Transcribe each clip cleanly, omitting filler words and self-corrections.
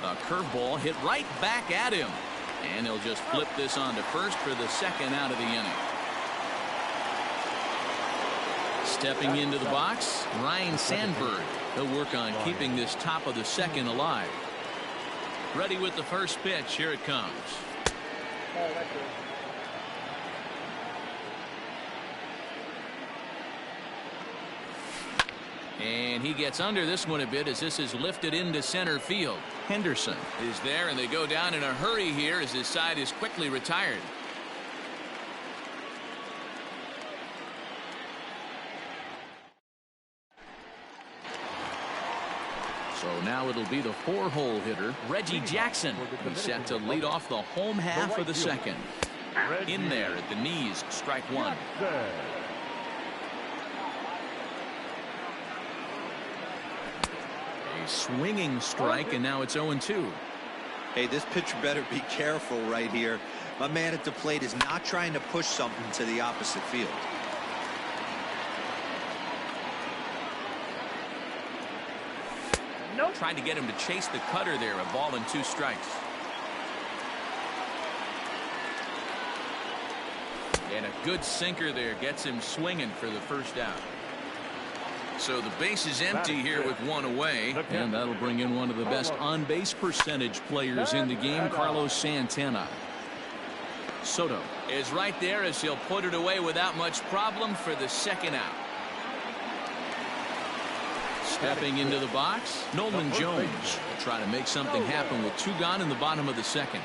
A curveball hit right back at him. And he'll just flip this on to first for the second out of the inning. Stepping into the box, Ryan Sandberg. He'll work on keeping this top of the second alive. Ready with the first pitch. Here it comes. And he gets under this one a bit as this is lifted into center field. Henderson is there, and they go down in a hurry here as his side is quickly retired. So now it'll be the 4-hole hitter, Reggie Jackson, who's set to lead off the home half of the second. In there at the knees, strike one. A swinging strike, and now it's 0-2. Hey, this pitcher better be careful right here. My man at the plate is not trying to push something to the opposite field. Trying to get him to chase the cutter there. A ball and 2 strikes. And a good sinker there gets him swinging for the first out. So the base is empty here with 1 away, and that'll bring in one of the best on-base percentage players in the game, Carlos Santana. Soto is right there as he'll put it away without much problem for the second out. Stepping into the box, Nolan Jones will try to make something happen with 2 gone in the bottom of the second.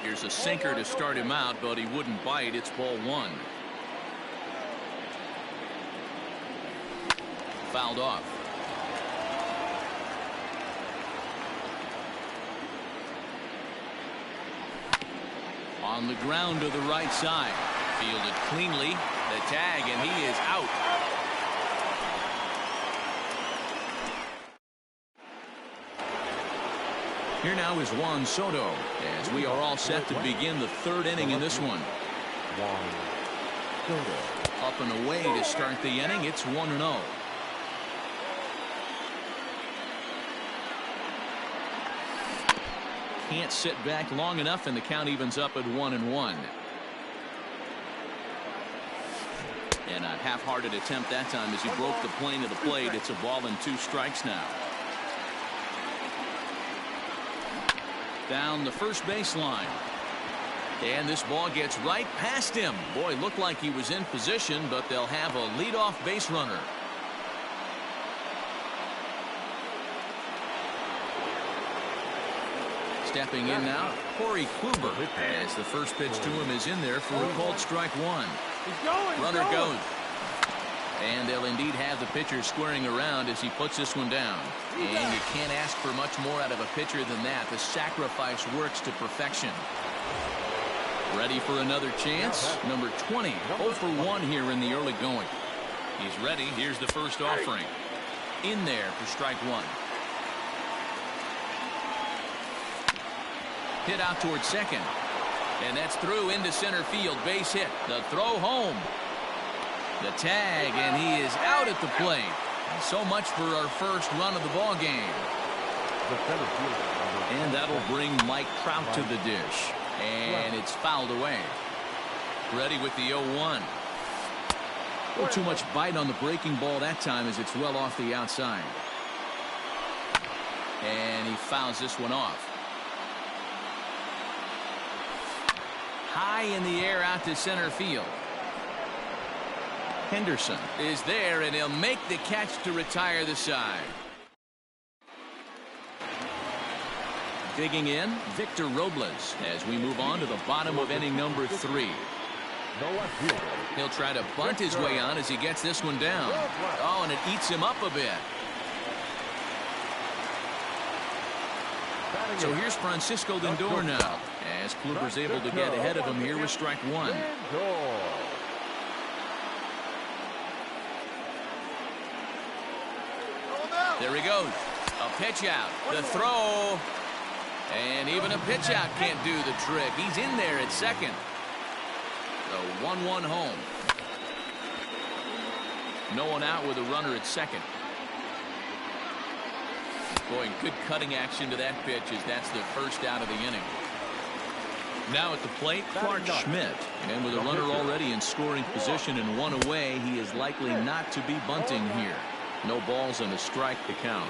Here's a sinker to start him out, but he wouldn't bite. It's ball 1. Fouled off. On the ground to the right side. Fielded cleanly. The tag, and he is out. Here now is Juan Soto as we are all set to begin the 3rd inning in this one. Up and away to start the inning. It's 1-0. Can't sit back long enough, and the count evens up at 1-1. And a half-hearted attempt that time as he broke the plane of the plate. It's a ball and 2 strikes now. Down the first baseline. And this ball gets right past him. Boy, looked like he was in position, but they'll have a leadoff base runner. Stepping in now, Corey Kluber, as the first pitch to him is in there for a called strike 1. Runner goes. And they'll indeed have the pitcher squaring around as he puts this one down. And you can't ask for much more out of a pitcher than that. The sacrifice works to perfection. Ready for another chance. Number 20, 0 for 1 here in the early going. He's ready. Here's the first offering. In there for strike 1. Hit out towards second. And that's through into center field. Base hit. The throw home. The tag, and he is out at the plate. And so much for our first run of the ball game. And that'll bring Mike Trout to the dish. And it's fouled away. Ready with the 0-1. Oh, too much bite on the breaking ball that time as it's well off the outside. And he fouls this one off. High in the air out to center field. Henderson is there, and he'll make the catch to retire the side. Digging in, Victor Robles as we move on to the bottom of inning number 3. He'll try to bunt his way on as he gets this one down. Oh, and it eats him up a bit. So here's Francisco Lindor now, as Kluber's able to get ahead of him here with strike 1. There he goes. A pitch out. The throw. And even a pitch out can't do the trick. He's in there at second. The 1-1 home. No one out with a runner at second. Boy, good cutting action to that pitch as that's the first out of the inning. Now at the plate, Clark Schmidt. And with a runner already in scoring position and one away, he is likely not to be bunting here. No balls and a strike to count.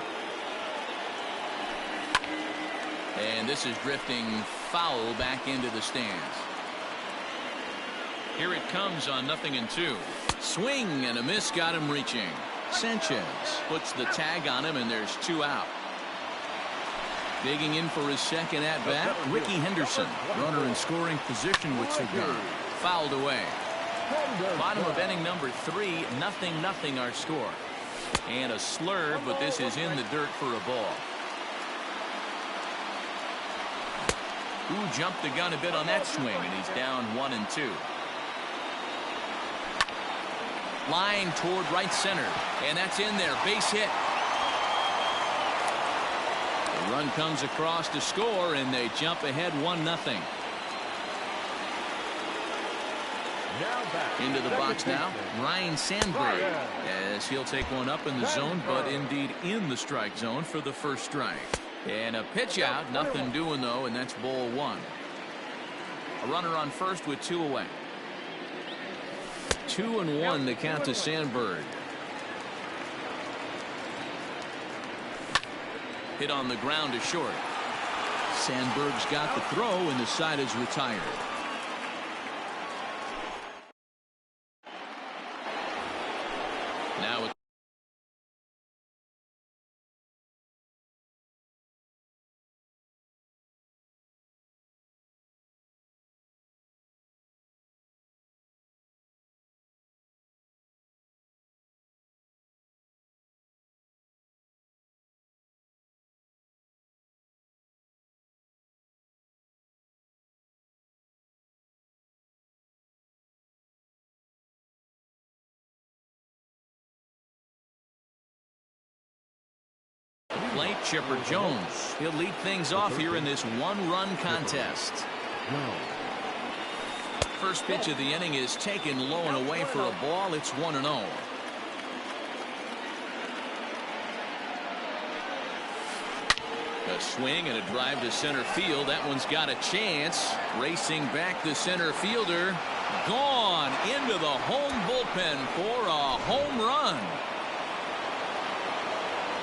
And this is drifting foul back into the stands. Here it comes on 0-2. Swing and a miss got him reaching. Sanchez puts the tag on him and there's 2 out. Digging in for his second at bat, Ricky Henderson. Runner in scoring position with Cigar. Fouled away. Bottom of inning number 3, 0-0 our score. And a slurve, but this is in the dirt for a ball. Ooh, jumped the gun a bit on that swing, and he's down 1-2. Line toward right center, and that's in there. Base hit. The run comes across to score, and they jump ahead 1-0. Into the box now, Ryan Sandberg, as he'll take one up in the zone, but indeed in the strike zone for the first strike. And a pitch out, nothing doing though, and that's ball 1. A runner on first with 2 away. 2-1 the count to Sandberg. Hit on the ground to short. Sandberg's got the throw, and the side is retired. Now plate, Chipper Jones. He'll lead things off here in this 1-run contest. First pitch of the inning is taken low and away for a ball. It's 1-0. A swing and a drive to center field. That one's got a chance. Racing back the center fielder. Gone into the home bullpen for a home run.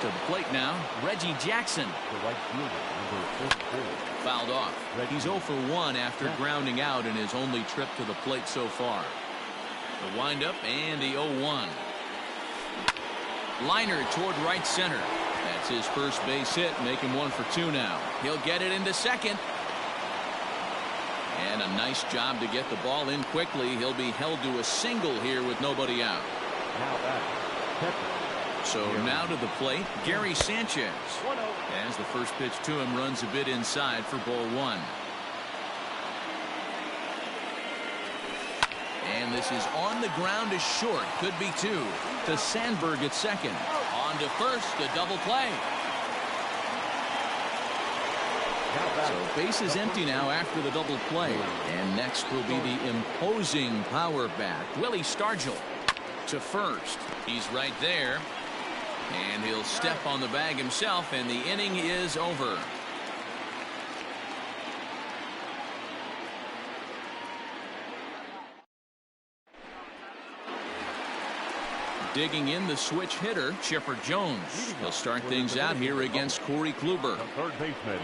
To the plate now, Reggie Jackson. The right fielder, number 44. Fouled off. He's 0 for 1 after grounding out in his only trip to the plate so far. The windup and the 0-1. Liner toward right center. That's his first base hit, making 1 for 2 now. He'll get it into second. And a nice job to get the ball in quickly. He'll be held to a single here with nobody out. Now back, Pepper. So now to the plate, Gary Sanchez. As the first pitch to him runs a bit inside for ball 1. And this is on the ground to short. Could be 2. To Sandberg at second. On to first, a double play. So base is empty now after the double play. And next will be the imposing power bat, Willie Stargell. To first. He's right there. And he'll step on the bag himself, and the inning is over. Digging in the switch hitter, Chipper Jones. He'll start things out here against Corey Kluber. Third baseman.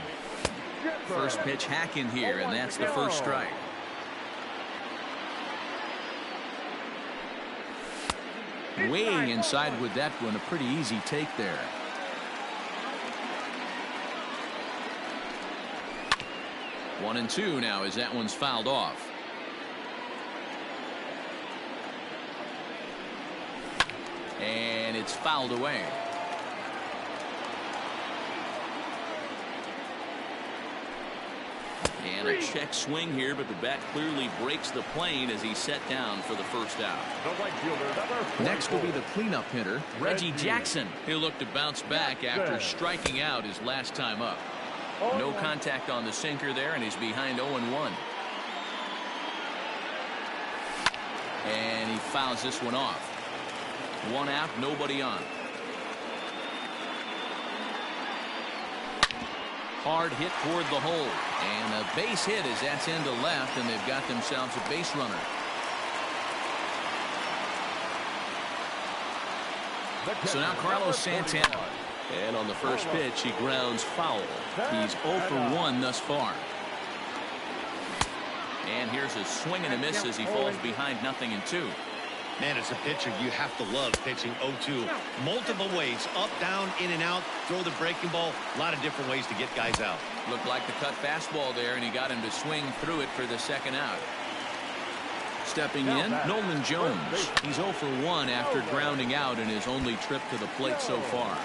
First pitch hack in here, and that's the first strike. Way inside with that one, a pretty easy take there. One and 2 now as that one's fouled off. And it's fouled away. And a check swing here, but the bat clearly breaks the plane as he's set down for the first out. Next will be the cleanup hitter, Reggie Jackson. He'll look to bounce back after striking out his last time up. No contact on the sinker there, and he's behind 0-1. And he fouls this one off. 1 out, nobody on. Hard hit toward the hole. And a base hit as that's into left, and they've got themselves a base runner. So now Carlos Santana. And on the first pitch, he grounds foul. He's 0 for 1 thus far. And here's a swing and a miss as he falls behind 0-2. Man, as a pitcher, you have to love pitching 0-2. Multiple ways, up, down, in and out, throw the breaking ball. A lot of different ways to get guys out. Looked like the cut fastball there, and he got him to swing through it for the second out. Stepping in, Nolan Jones. He's 0 for 1 after grounding out in his only trip to the plate so far.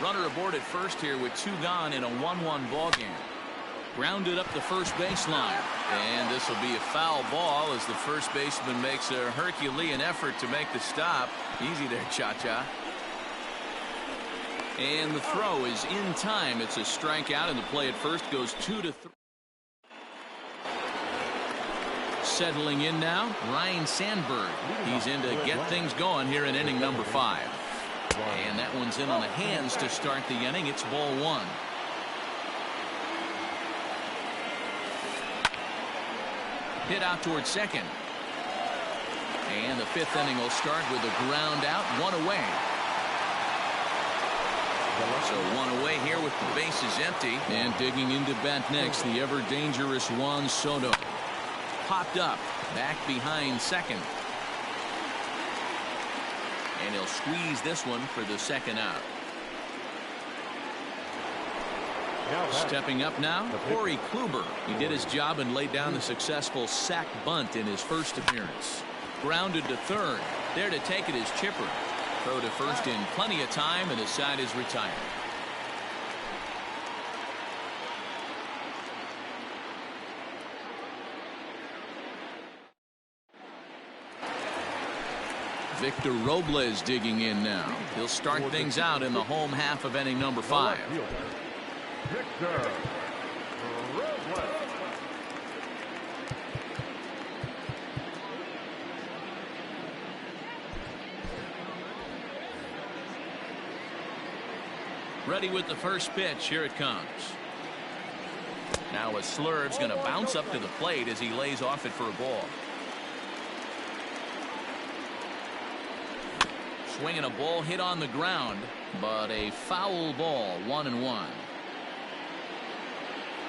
Runner aboard at first here with 2 gone in a 1-1 ball game. Grounded up the first baseline, and this will be a foul ball as the first baseman makes a Herculean effort to make the stop. Easy there, Cha-Cha. And the throw is in time. It's a strikeout, and the play at first goes 2-3. Settling in now, Ryan Sandberg. He's in to get things going here in inning number 5. And that one's in on the hands to start the inning. It's ball 1. Hit out towards second. And the 5th inning will start with a ground out, 1 away. So 1 away here with the bases empty. And digging into bat next, the ever dangerous Juan Soto. Popped up, back behind second. And he'll squeeze this one for the second out. Stepping up now, Corey Kluber. He did his job and laid down the successful sac bunt in his first appearance. Grounded to third. There to take it is Chipper. Throw to first in plenty of time, and his side is retired. Victor Robles digging in now. He'll start things out in the home half of inning number 5. Victor Robles. Ready with the first pitch. Here it comes. Now a slurve's going to bounce up to the plate as he lays off it for a ball. Swinging a ball hit on the ground, but a foul ball, 1-1.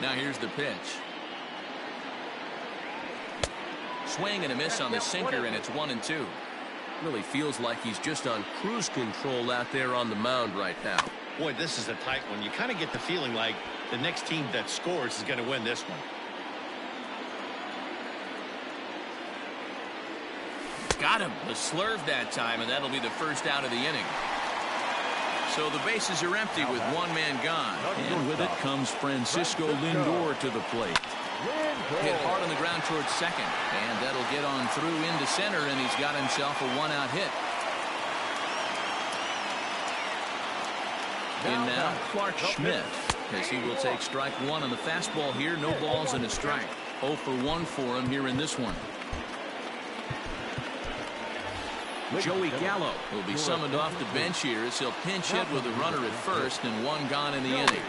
Now here's the pitch. Swing and a miss on the sinker, and it's 1-2. Really feels like he's just on cruise control out there on the mound right now. Boy, this is a tight one. You kind of get the feeling like the next team that scores is going to win this one. Got him. The slurve that time, and that'll be the first out of the inning. So the bases are empty with 1 man gone. And with it comes Francisco Lindor to the plate. Hit hard on the ground towards second. And that'll get on through into center, and he's got himself a 1-out hit. In now, Clark Schmidt, as he will take strike 1 on the fastball here. No balls and a strike. 0 for 1 for him here in this one. Joey Gallo will be summoned off the bench here as he'll pinch hit with a runner at first and 1 gone in the inning.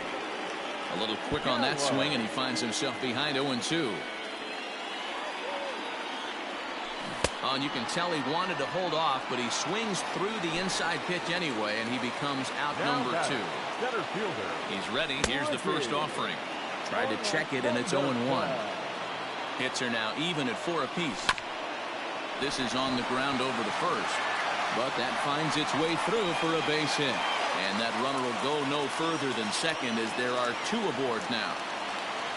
A little quick on that swing, and he finds himself behind 0-2. Oh, and you can tell he wanted to hold off, but he swings through the inside pitch anyway, and he becomes out number 2. He's ready. Here's the first offering. Tried to check it, and it's 0-1. Hits are now even at 4 apiece. This is on the ground over the first, but that finds its way through for a base hit. And that runner will go no further than second as there are 2 aboard now.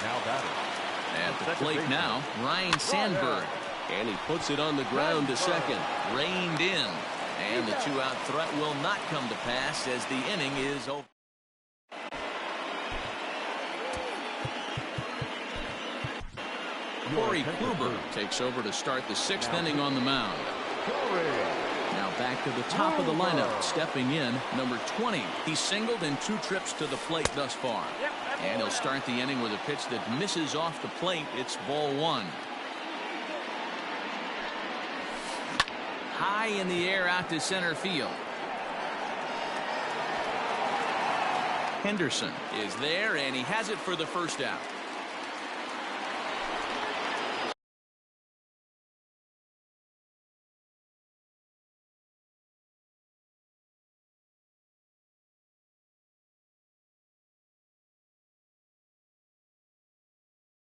At the plate now, Ryan Sandberg. And he puts it on the ground to second. Reined in. And the 2-out threat will not come to pass as the inning is over. Corey Kluber takes over to start the 6th inning on the mound. Now back to the top of the lineup, stepping in, number 20. He's singled in 2 trips to the plate thus far. And he'll start the inning with a pitch that misses off the plate. It's ball 1. High in the air out to center field. Henderson is there, and he has it for the first out.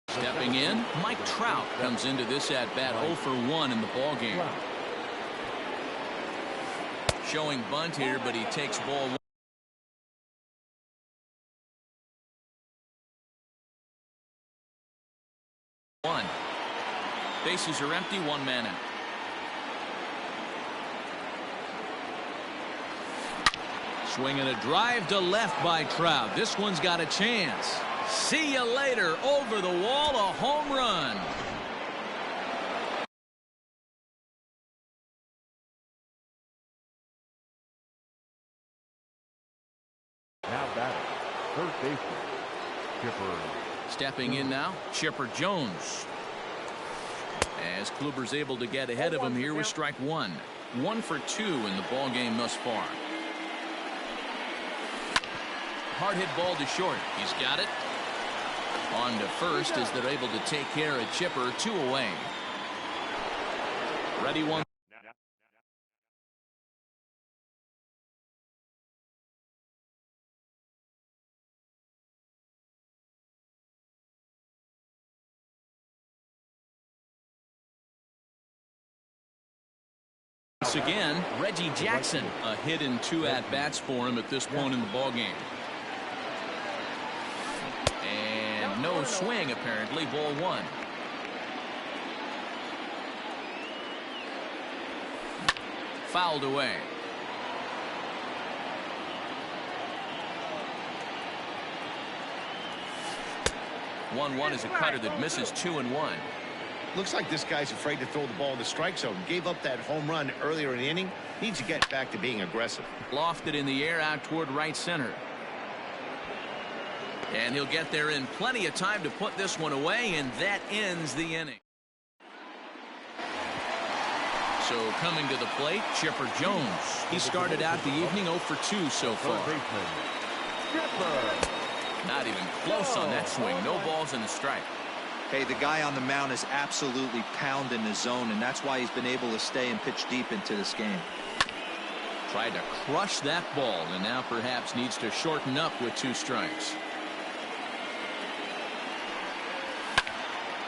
Stepping in, Mike Trout comes into this at-bat 0 for 1 in the ballgame. Showing bunt here, but he takes ball 1. Bases are empty, 1 man out. Swinging a drive to left by Trout. This one's got a chance. See you later. Over the wall, a home run. Now batting, third baseman, Chipper. Stepping in now, Chipper Jones. As Kluber's able to get ahead of him here with strike 1. 1 for 2 in the ball game thus far. Hard hit ball to short. He's got it. On to first as they're able to take care of Chipper. 2 away. Ready 1. Once again, Reggie Jackson, a hit in 2 at-bats for him at this point in the ballgame. And no swing, apparently. Ball 1. Fouled away. One is a cutter that misses 2-1. Looks like this guy's afraid to throw the ball in the strike zone. Gave up that home run earlier in the inning. Needs to get back to being aggressive. Lofted in the air out toward right center. And he'll get there in plenty of time to put this one away, and that ends the inning. So coming to the plate, Chipper Jones. He started out the evening 0 for 2 so far. Not even close on that swing. No balls and a strike. Hey, the guy on the mound is absolutely pounding the zone, and that's why he's been able to stay and pitch deep into this game. Tried to crush that ball, and now perhaps needs to shorten up with 2 strikes.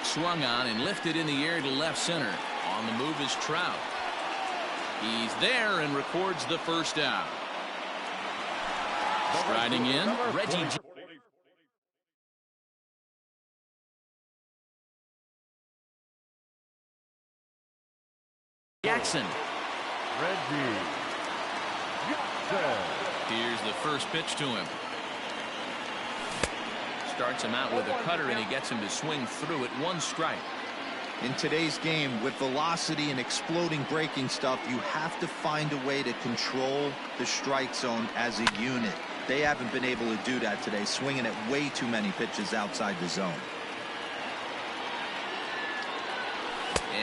Swung on and lifted in the air to left center. On the move is Trout. He's there and records the first out. Striding in, Reggie Jackson. Reggie Jackson. Here's the first pitch to him. Starts him out with a cutter, and he gets him to swing through it. 1 strike. In today's game, with velocity and exploding breaking stuff, you have to find a way to control the strike zone as a unit. They haven't been able to do that today, swinging at way too many pitches outside the zone.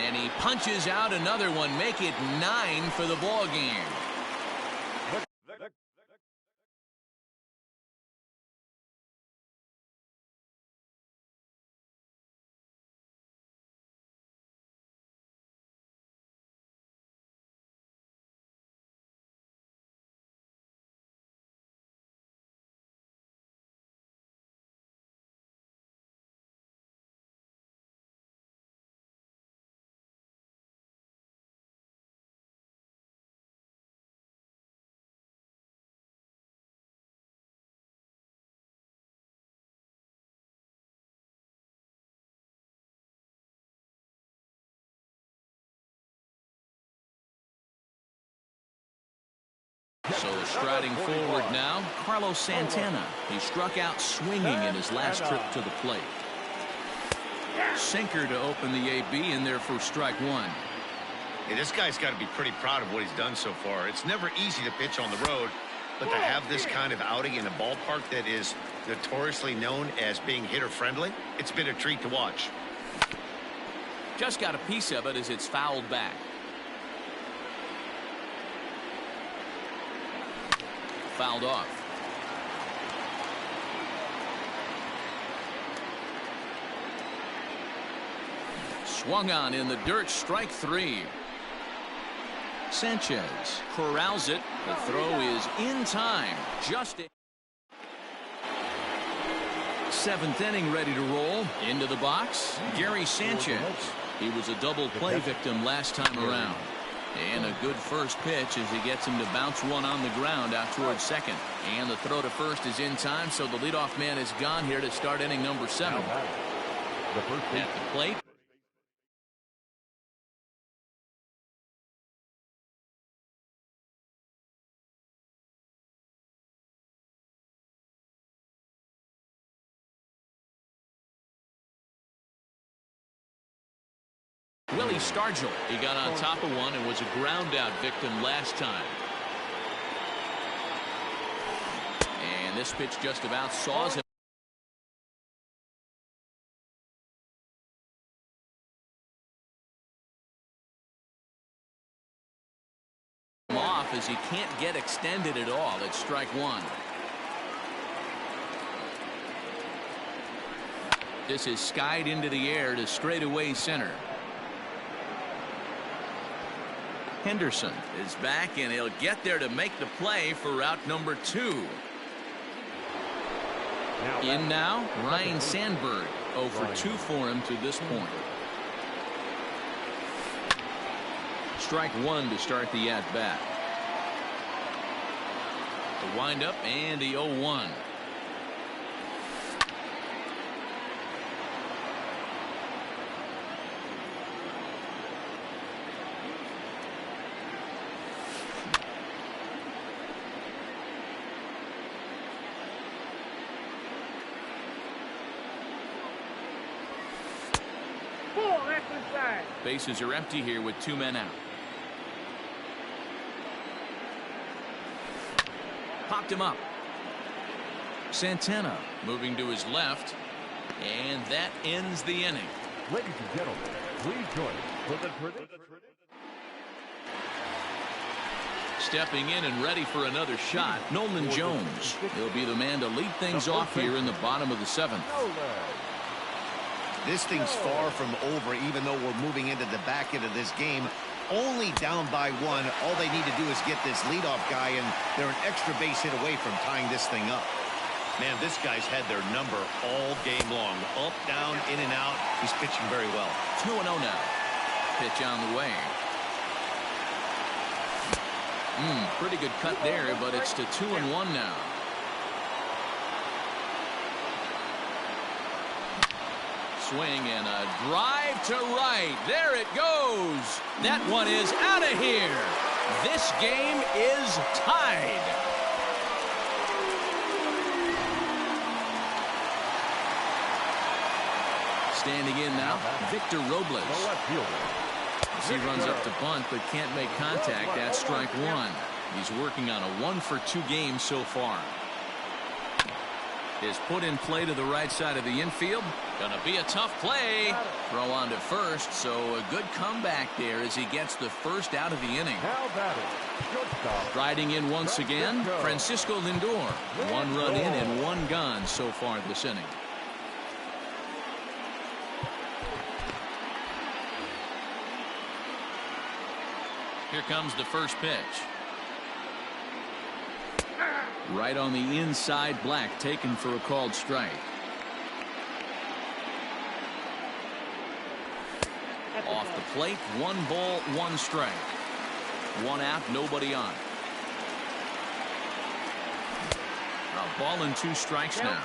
And he punches out another one. Make it 9 for the ball game. So striding forward now, Carlos Santana. He struck out swinging in his last trip to the plate. Sinker to open the AB in there for strike 1. Hey, this guy's got to be pretty proud of what he's done so far. It's never easy to pitch on the road, but to have this kind of outing in a ballpark that is notoriously known as being hitter-friendly, it's been a treat to watch. Just got a piece of it as it's fouled back. Fouled off. Swung on in the dirt, strike 3. Sanchez corrals it. The throw is in time. Just seventh inning ready to roll. Into the box, Gary Sanchez. He was a double play victim last time around. And a good first pitch as he gets him to bounce one on the ground out towards second. And the throw to first is in time, so the leadoff man is gone here to start inning number 7. At the plate, Willie Stargell. He got on top of one and was a ground out victim last time. And this pitch just about saws him off as he can't get extended at all. It's strike 1. This is skied into the air to straightaway center. Henderson is back, and he'll get there to make the play for route number 2. In now, Ryan Sandberg. 0 for 2 for him to this point. Strike 1 to start the at-bat. The windup and the 0-1. Bases are empty here with 2 men out. Popped him up. Santana moving to his left, and that ends the inning. Ladies and gentlemen, please join us for the prediction. Stepping in and ready for another shot, Nolan Jones. He'll be the man to lead things off here in the bottom of the 7th. This thing's far from over, even though we're moving into the back end of this game. Only down by 1. All they need to do is get this leadoff guy, and they're an extra base hit away from tying this thing up. Man, this guy's had their number all game long. Up, down, in and out. He's pitching very well. 2-0 now. Pitch on the way. Pretty good cut there, but it's to 2-1 now. Swing and a drive to right. There it goes. That one is out of here. This game is tied. Standing in now, Victor Robles. As he runs up to bunt but can't make contact, that's strike 1. He's working on a 1 for 2 game so far. Is put in play to the right side of the infield. Gonna be a tough play. Throw on to first, so a good comeback there as he gets the first out of the inning. Riding in once again, Francisco Lindor. 1 run in and 1 gone so far this inning. Here comes the first pitch. Right on the inside, Black taken for a called strike. Off the plate, 1 ball, 1 strike. 1 out, nobody on. A ball and 2 strikes now.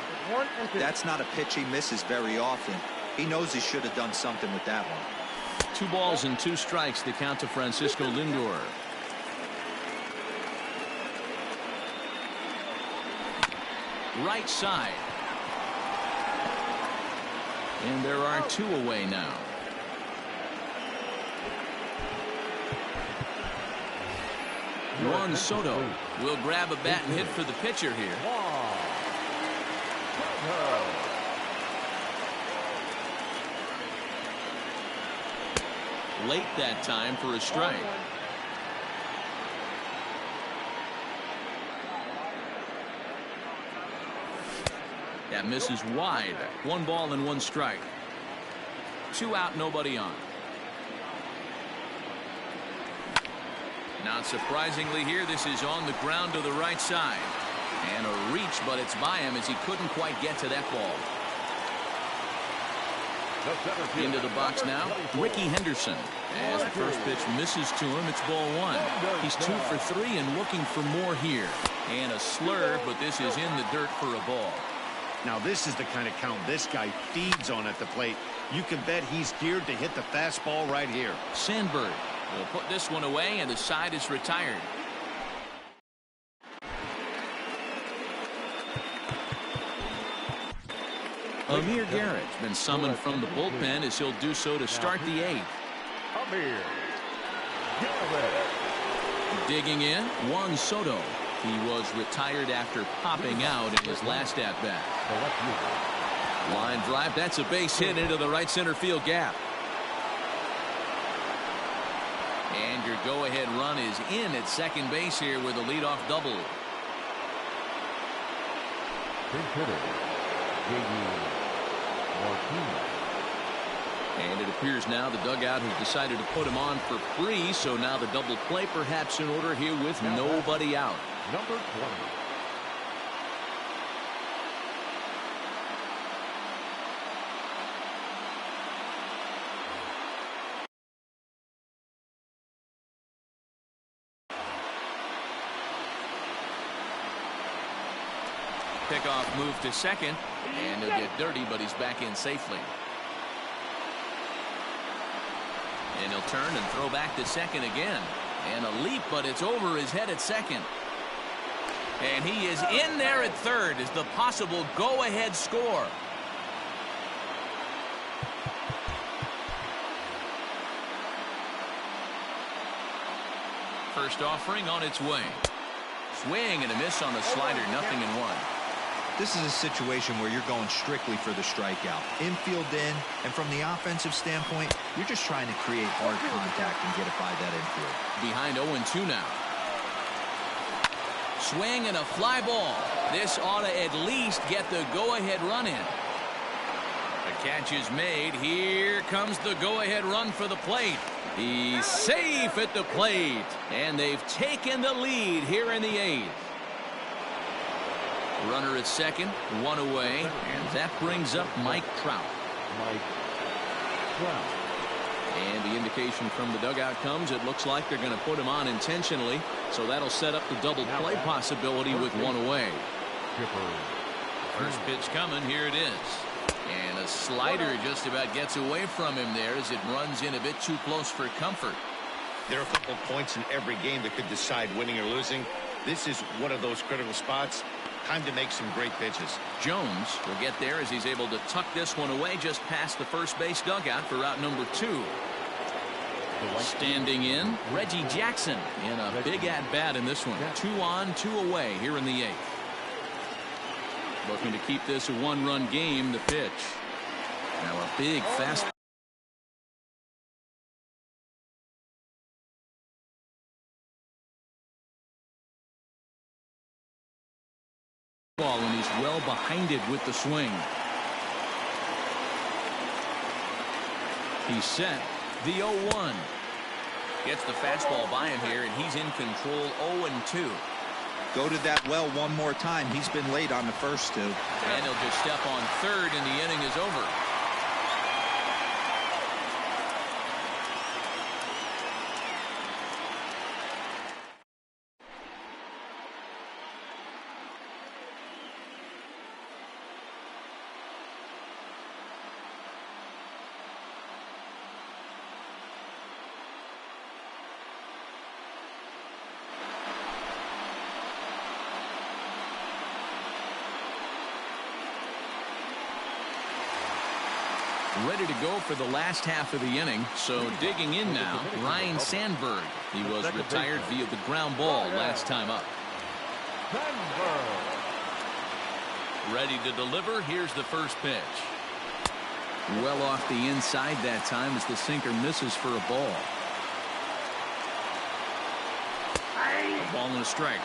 That's not a pitch he misses very often. He knows he should have done something with that one. 2 balls and 2 strikes, the count to Francisco Lindor. Right side. And there are 2 away now. Juan Soto will grab a bat and hit for the pitcher here. Late that time for a strike. That misses wide. 1 ball and 1 strike. 2 out, nobody on. Not surprisingly here, this is on the ground to the right side. And a reach, but it's by him as he couldn't quite get to that ball. Into the box now, Ricky Henderson. As the first pitch misses to him, it's ball 1. He's 2 for 3 and looking for more here. And a slurve, but this is in the dirt for a ball. Now this is the kind of count this guy feeds on at the plate. You can bet he's geared to hit the fastball right here. Sandberg will put this one away, and the side is retired. Amir Garrett's been summoned from the bullpen as he'll do so to start the 8th. Amir Garrett. Digging in, Juan Soto. He was retired after popping out in his last at-bat. Line drive, that's a base hit into the right center field gap. And your go-ahead run is in at second base here with a leadoff double. And it appears now the dugout has decided to put him on for free, so now the double play perhaps in order here with nobody out. Number 20. Pickoff move to second, and he'll get dirty, but he's back in safely. And he'll turn and throw back to second again. And a leap, but it's over his head at second. And he is in there at third as the possible go-ahead score. First offering on its way. Swing and a miss on the slider, 0-1. This is a situation where you're going strictly for the strikeout. Infield in, and from the offensive standpoint, you're just trying to create hard contact and get it by that infield. Behind 0-2 now. Swing and a fly ball. This ought to at least get the go-ahead run in. The catch is made. Here comes the go-ahead run for the plate. He's safe at the plate. And they've taken the lead here in the 8th. Runner at second, 1 away, and that brings up Mike Trout. And the indication from the dugout comes, it looks like they're going to put him on intentionally, so that'll set up the double play possibility with 1 away. First pitch coming, here it is. And a slider just about gets away from him there as it runs in a bit too close for comfort. There are a couple points in every game that could decide winning or losing. This is one of those critical spots. Time to make some great pitches. Jones will get there as he's able to tuck this one away just past the first base dugout for route number 2. Standing in, Reggie Jackson in a big at-bat in this one. 2 on, 2 away here in the 8th. Looking to keep this a 1-run game, the pitch. Now a big fast. Ball, and he's well behind it with the swing. He's set. The 0-1. Gets the fastball by him here, and he's in control. 0-2. Go to that well one more time. He's been late on the first 2. And he'll just step on third, and the inning is over. Ready to go for the last half of the inning. So digging in now, Ryan Sandberg. He was retired via the ground ball last time up. Ready to deliver. Here's the first pitch. Well off the inside that time as the sinker misses for a ball. A ball and a strike.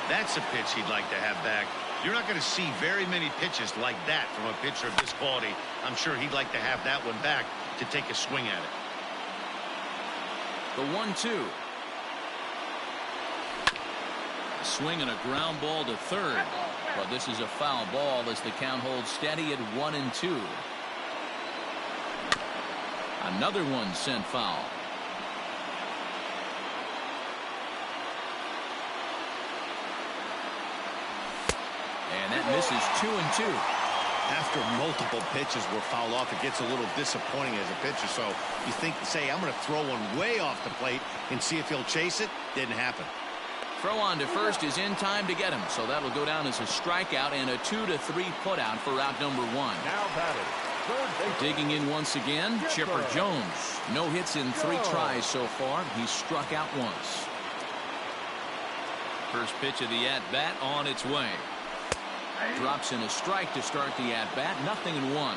That's a pitch he'd like to have back. You're not going to see very many pitches like that from a pitcher of this quality. I'm sure he'd like to have that one back to take a swing at it. The 1-2. A swing and a ground ball to third. But this is a foul ball as the count holds steady at 1-2. Another one sent foul. And that misses 2-2. After multiple pitches were fouled off, it gets a little disappointing as a pitcher. So you think, say, I'm going to throw one way off the plate and see if he'll chase it. Didn't happen. Throw on to first is in time to get him. So that'll go down as a strikeout and a 2-3 putout for out number 1. Now batting, third base. Digging in once again, Chipper Jones. No hits in 3 tries so far. He's struck out once. First pitch of the at-bat on its way. Drops in a strike to start the at-bat. 0-1.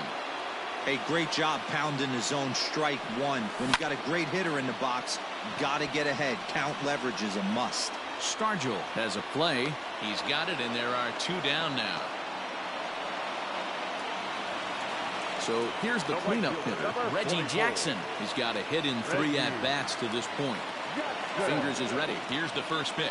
Hey, great job pounding the zone. Strike 1. When you got a great hitter in the box, you got to get ahead. Count leverage is a must. Stargell has a play. He's got it, and there are 2 down now. So here's the cleanup hitter, Reggie Jackson. He's got a hit in 3 at-bats to this point. Fingers is ready. Here's the first pitch.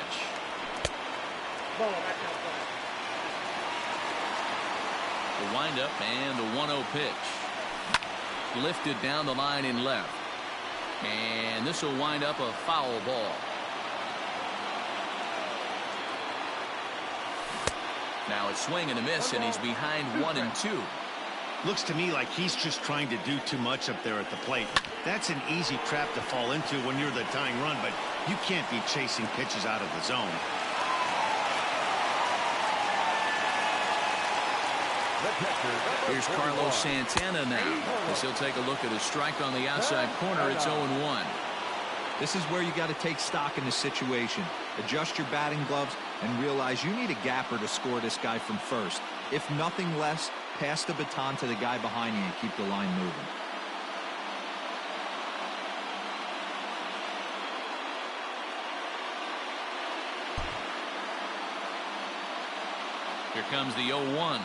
The windup and the 1-0 pitch. Lifted down the line in left. And this will wind up a foul ball. Now a swing and a miss, and he's behind 1-2. Looks to me like he's just trying to do too much up there at the plate. That's an easy trap to fall into when you're the tying run, but you can't be chasing pitches out of the zone. Here's Carlos Santana now, as he'll take a look at his strike on the outside corner. It's 0-1. This is where you got to take stock in the situation. Adjust your batting gloves and realize you need a gapper to score this guy from first. If nothing less, pass the baton to the guy behind you and keep the line moving. Here comes the 0-1.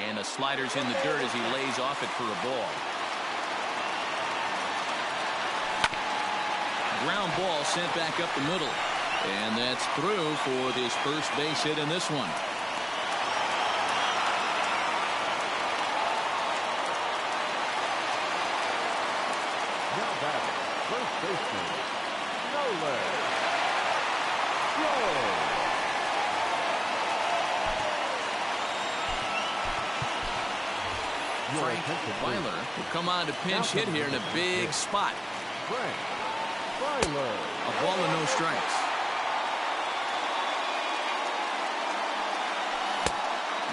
And a slider's in the dirt as he lays off it for a ball. Ground ball sent back up the middle. And that's through for this first base hit in this one. Now batting, first baseman, Nolan. Frank Weiler will come on to pinch hit here in a big spot. Frank Weiler. A ball and no strikes.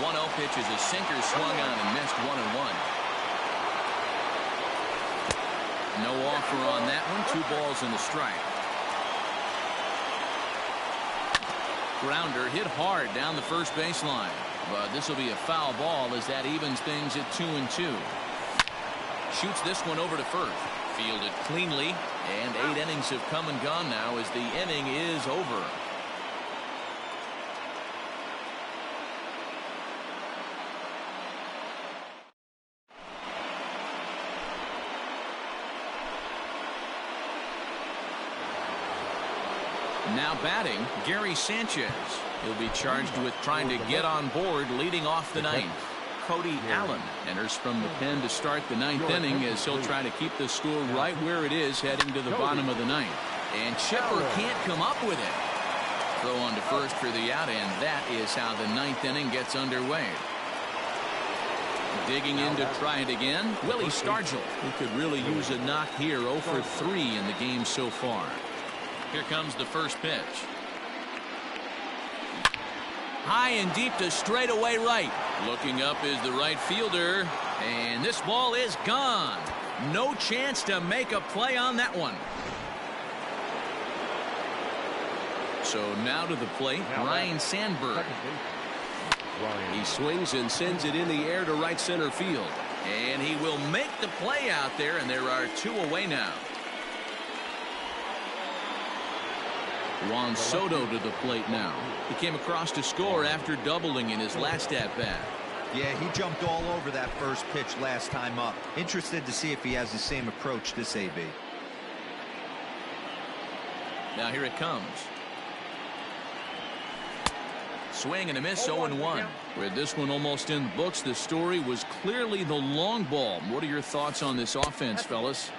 1-0 pitch is a sinker swung on and missed 1-1. No offer on that one. 2 balls and a strike. Grounder hit hard down the first baseline. But this will be a foul ball as that evens things at 2-2. Shoots this one over to first. Fielded cleanly, and 8 innings have come and gone now as the inning is over. Now batting, Gary Sanchez. He'll be charged with trying to get on board leading off the ninth. Cody Allen enters from the pen to start the 9th inning as he'll try to keep the score right where it is heading to the bottom of the 9th. And Chipper can't come up with it. Throw on to first for the out, and that is how the 9th inning gets underway. Digging in to try it again, Willie Stargell. He could really use a knock here. 0 for 3 in the game so far. Here comes the first pitch. High and deep to straightaway right. Looking up is the right fielder, and this ball is gone. No chance to make a play on that one. So now to the plate, Ryan Sandberg. He swings and sends it in the air to right center field. And he will make the play out there, and there are 2 away now. Juan Soto to the plate now. He came across to score after doubling in his last at-bat. Yeah, he jumped all over that first pitch last time up. Interested to see if he has the same approach this AB. Now here it comes. Swing and a miss, 0-1. With this one almost in the books, the story was clearly the long ball. What are your thoughts on this offense, fellas?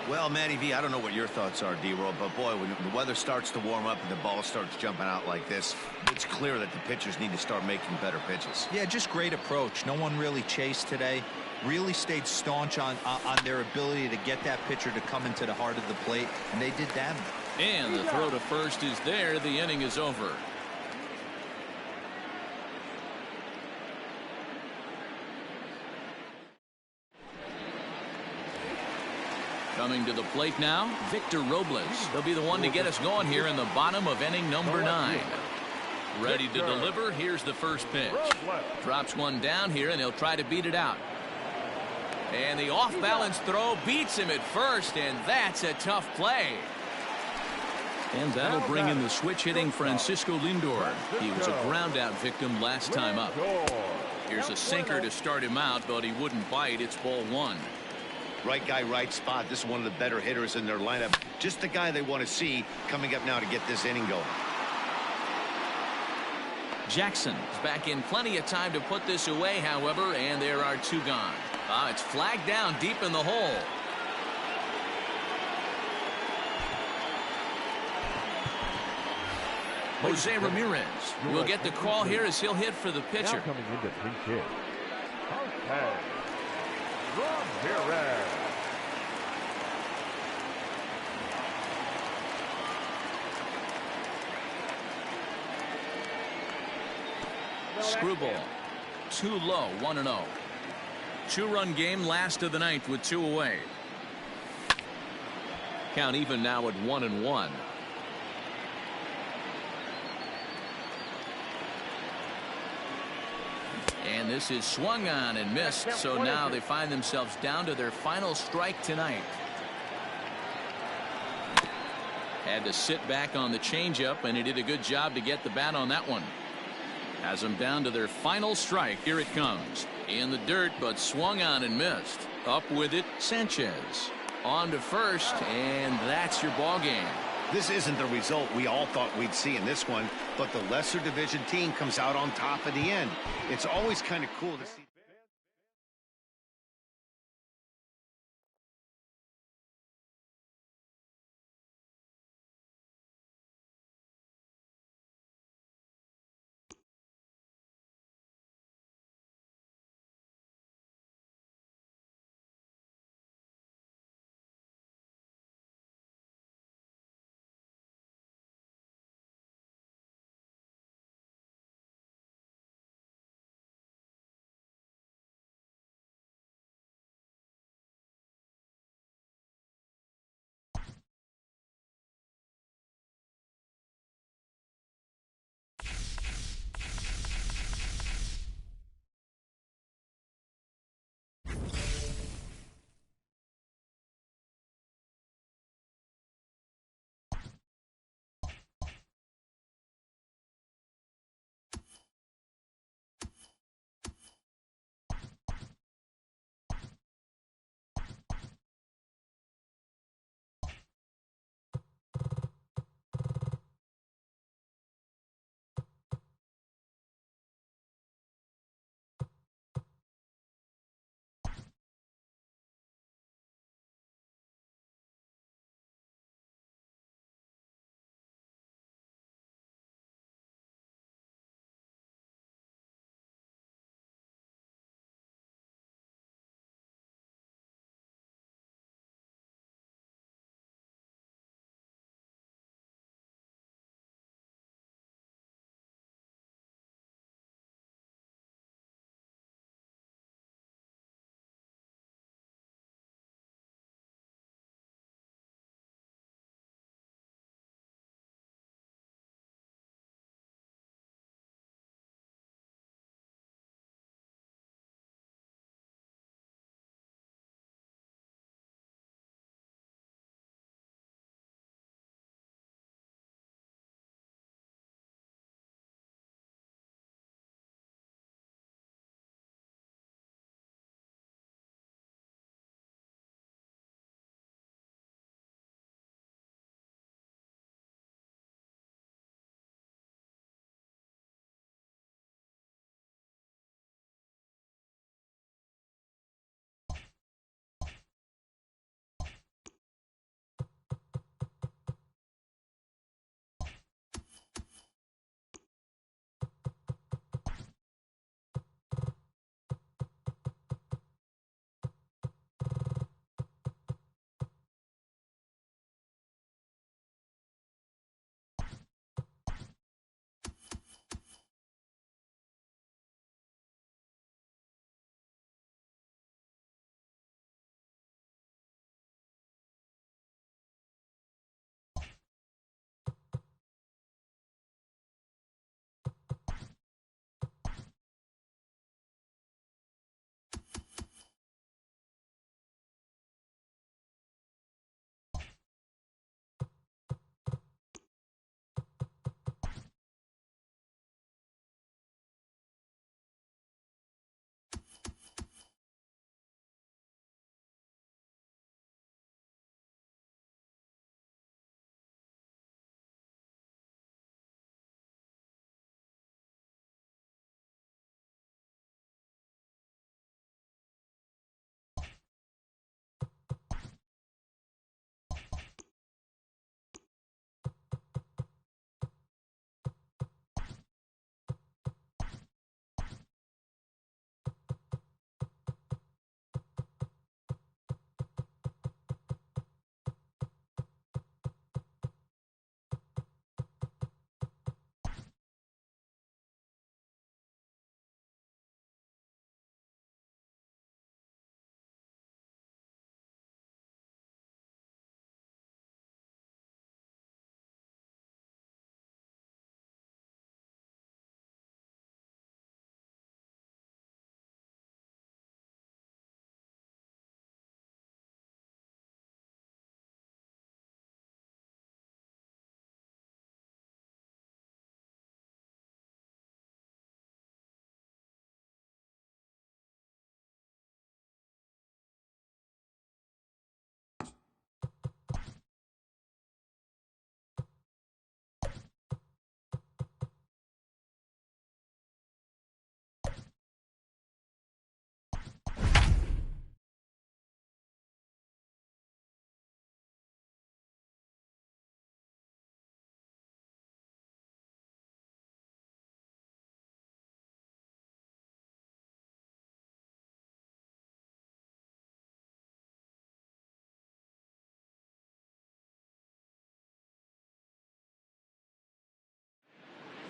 Well, Matty V, I don't know what your thoughts are, D-Roll, but boy, when the weather starts to warm up and the ball starts jumping out like this, it's clear that the pitchers need to start making better pitches. Yeah, just great approach. No one really chased today. Really stayed staunch on their ability to get that pitcher to come into the heart of the plate, and they did damage. And the throw to first is there. The inning is over. Coming to the plate now, Victor Robles. He'll be the one to get us going here in the bottom of inning number 9. Ready to deliver. Here's the first pitch. Drops one down here, and he'll try to beat it out. And the off-balance throw beats him at first, and that's a tough play. And that'll bring in the switch-hitting Francisco Lindor. He was a ground-out victim last time up. Here's a sinker to start him out, but he wouldn't bite. It's ball 1. Right guy, right spot. This is one of the better hitters in their lineup. Just the guy they want to see coming up now to get this inning going. Jackson is back in plenty of time to put this away, however, and there are 2 gone. It's flagged down deep in the hole. Jose Ramirez will get the call here as he'll hit for the pitcher. Now coming into pinch hit. Okay. Ramirez. Screwball. Too low, 1-0. 2-run game, last of the 9th with 2 away. Count even now at 1-1. And this is swung on and missed, so now they find themselves down to their final strike tonight. Had to sit back on the changeup, and he did a good job to get the bat on that one. Has them down to their final strike. Here it comes. In the dirt, but swung on and missed. Up with it, Sanchez. On to first, and that's your ball game. This isn't the result we all thought we'd see in this one, but the lesser division team comes out on top in the end. It's always kind of cool to see.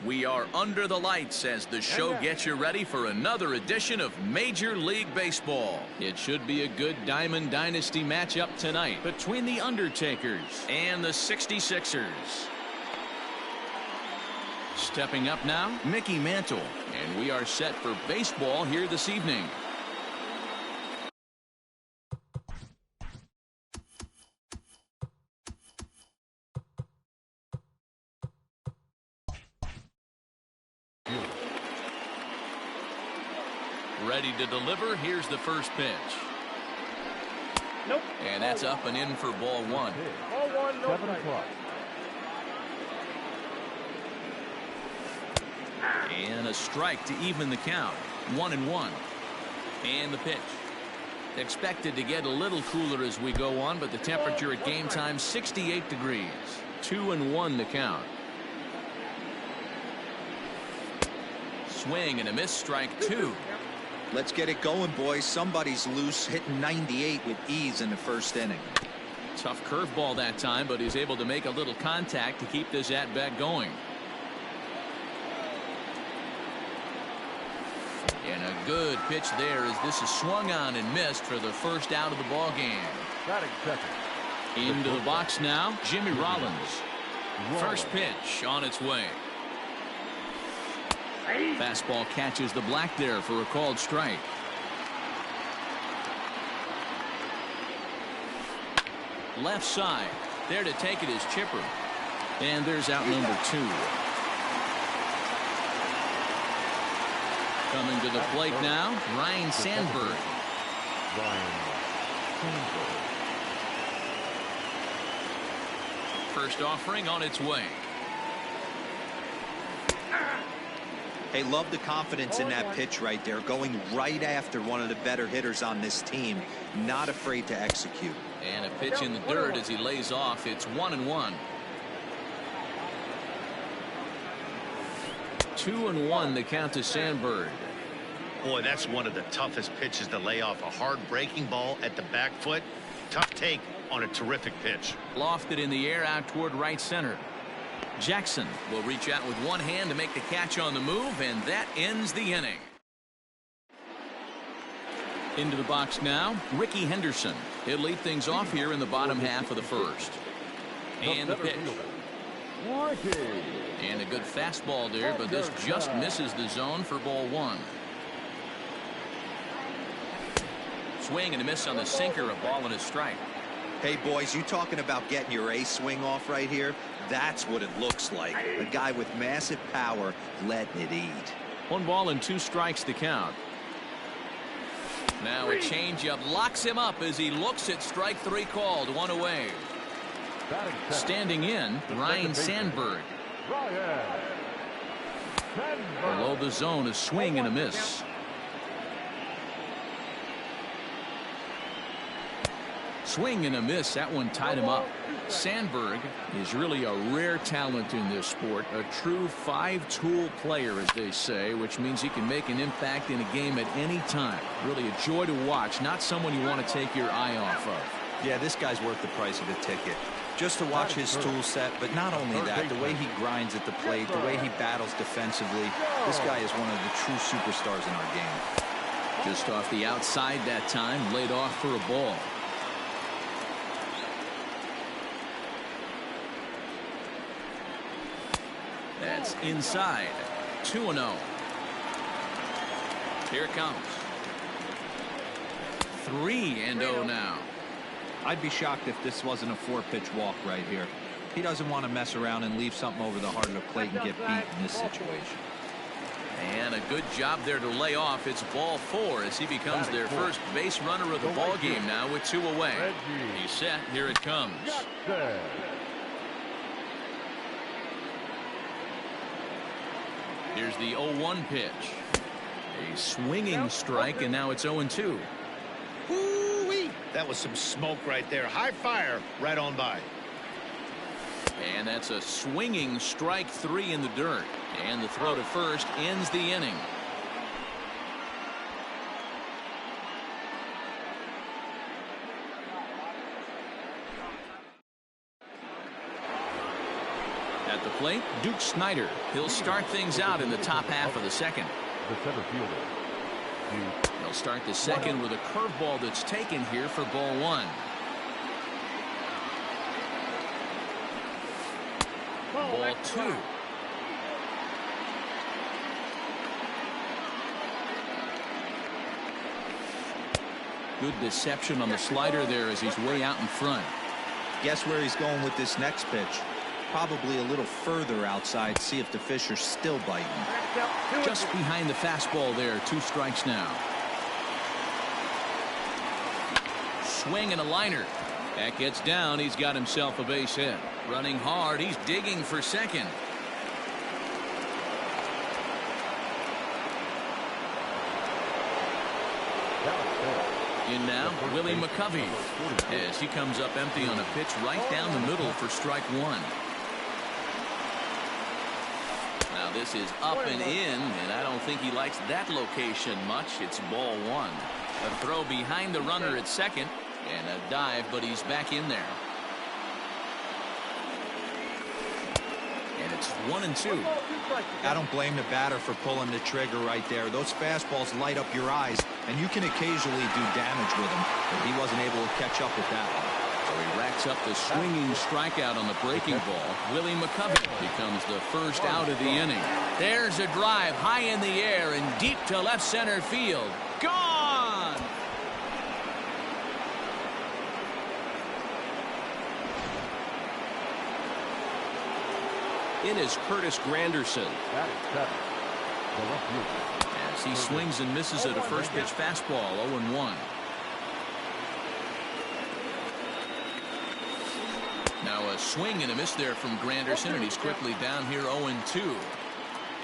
We are under the lights as the show gets you ready for another edition of Major League Baseball. It should be a good Diamond Dynasty matchup tonight between the Undertakers and the 66ers. Stepping up now, Mickey Mantle, and we are set for baseball here this evening. Ready to deliver. Here's the first pitch. Nope. And that's up and in for ball one. Ball one, no 7 o'clock. And a strike to even the count. 1-1. And the pitch. Expected to get a little cooler as we go on, but the temperature at game time 68 degrees. 2-1 the count. Swing and a miss, strike two. Let's get it going, boys. Somebody's loose, hitting 98 with ease in the first inning. Tough curveball that time, but he's able to make a little contact to keep this at-bat going. And a good pitch there as this is swung on and missed for the first out of the ball game. Batting second. Into the box now, Jimmy Rollins. First pitch on its way. Fastball catches the black there for a called strike. Left side. There to take it is Chipper. And there's out number two. Coming to the plate now, Ryan Sandberg. First offering on its way. Hey, love the confidence in that pitch right there. Going right after one of the better hitters on this team. Not afraid to execute. And a pitch in the dirt as he lays off. It's 1-1. 2-1 the count to Sandberg. Boy, that's one of the toughest pitches to lay off. A hard breaking ball at the back foot. Tough take on a terrific pitch. Lofted in the air out toward right center. Jackson will reach out with one hand to make the catch on the move, and that ends the inning. Into the box now, Ricky Henderson. He'll lead things off here in the bottom half of the first. And the pitch. And a good fastball there, but this just misses the zone for ball one. Swing and a miss on the sinker, a ball and a strike. Hey, boys, you talking about getting your ace swing off right here? That's what it looks like. A guy with massive power letting it eat. 1 ball and 2 strikes to count. Now a changeup locks him up as he looks at strike three called. 1 away. Standing in, Ryan Sandberg. Below the zone, a swing and a miss. Swing and a miss. That one tied him up. Sandberg is really a rare talent in this sport. A true 5-tool player, as they say, which means he can make an impact in a game at any time. Really a joy to watch. Not someone you want to take your eye off of. Yeah, this guy's worth the price of a ticket. Just to watch his tool set, but not only that, the way he grinds at the plate, the way he battles defensively. This guy is one of the true superstars in our game. Just off the outside that time, laid off for a ball. That's inside. 2-0. Here it comes. 3-0 now. I'd be shocked if this wasn't a 4-pitch walk right here. He doesn't want to mess around and leave something over the heart of the plate and get beat in this situation. And a good job there to lay off. It's ball 4 as he becomes their first base runner of the ball game now with 2 away. He's set. Here it comes. Here's the 0-1 pitch. A swinging strike, and now it's 0-2. Woo-wee. That was some smoke right there. High fire right on by. And that's a swinging strike 3 in the dirt. And the throw to first ends the inning. At At the plate, Duke Snyder. He'll start things out in the top half of the second. The center fielder. They'll start the second with a curveball that's taken here for ball one. Ball two. Good deception on the slider there as he's way out in front. Guess where he's going with this next pitch? Probably a little further outside. See if the fish are still biting. Just behind the fastball there. 2 strikes now. Swing and a liner. That gets down. He's got himself a base hit. Running hard. He's digging for second. In now, Willie McCovey, as he comes up empty on a pitch right down the middle for strike one. Now this is up and in, and I don't think he likes that location much. It's ball one. A throw behind the runner at second, and a dive, but he's back in there. And it's 1-2. I don't blame the batter for pulling the trigger right there. Those fastballs light up your eyes, and you can occasionally do damage with them, but he wasn't able to catch up with that one. So he racks up the swinging strikeout on the breaking ball. Willie McCovey becomes the first out of the inning. There's a drive high in the air and deep to left center field. Gone! In is Curtis Granderson. That is 7. The left fielder. As he swings and misses at a first pitch fastball, 0-1. Now a swing and a miss there from Granderson, and he's quickly down here 0-2.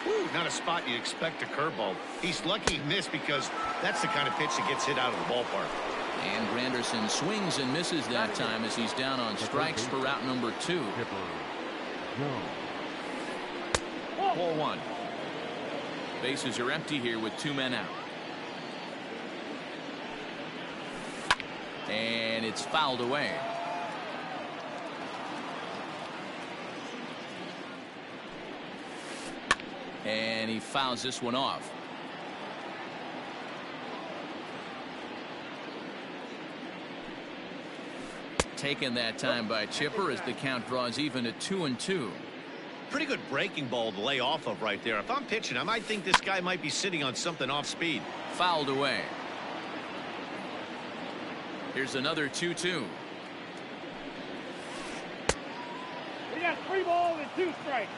Woo, not a spot you expect a curveball. He's lucky he missed because that's the kind of pitch that gets hit out of the ballpark. And Granderson swings and misses that time as he's down on strikes for route number 2. Ball one. Bases are empty here with 2 men out. And it's fouled away. And he fouls this one off. Taken that time by Chipper as the count draws even at 2-2. Pretty good breaking ball to lay off of right there. If I'm pitching, I might think this guy might be sitting on something off speed. Fouled away. Here's another 2-2. We got 3 balls and 2 strikes.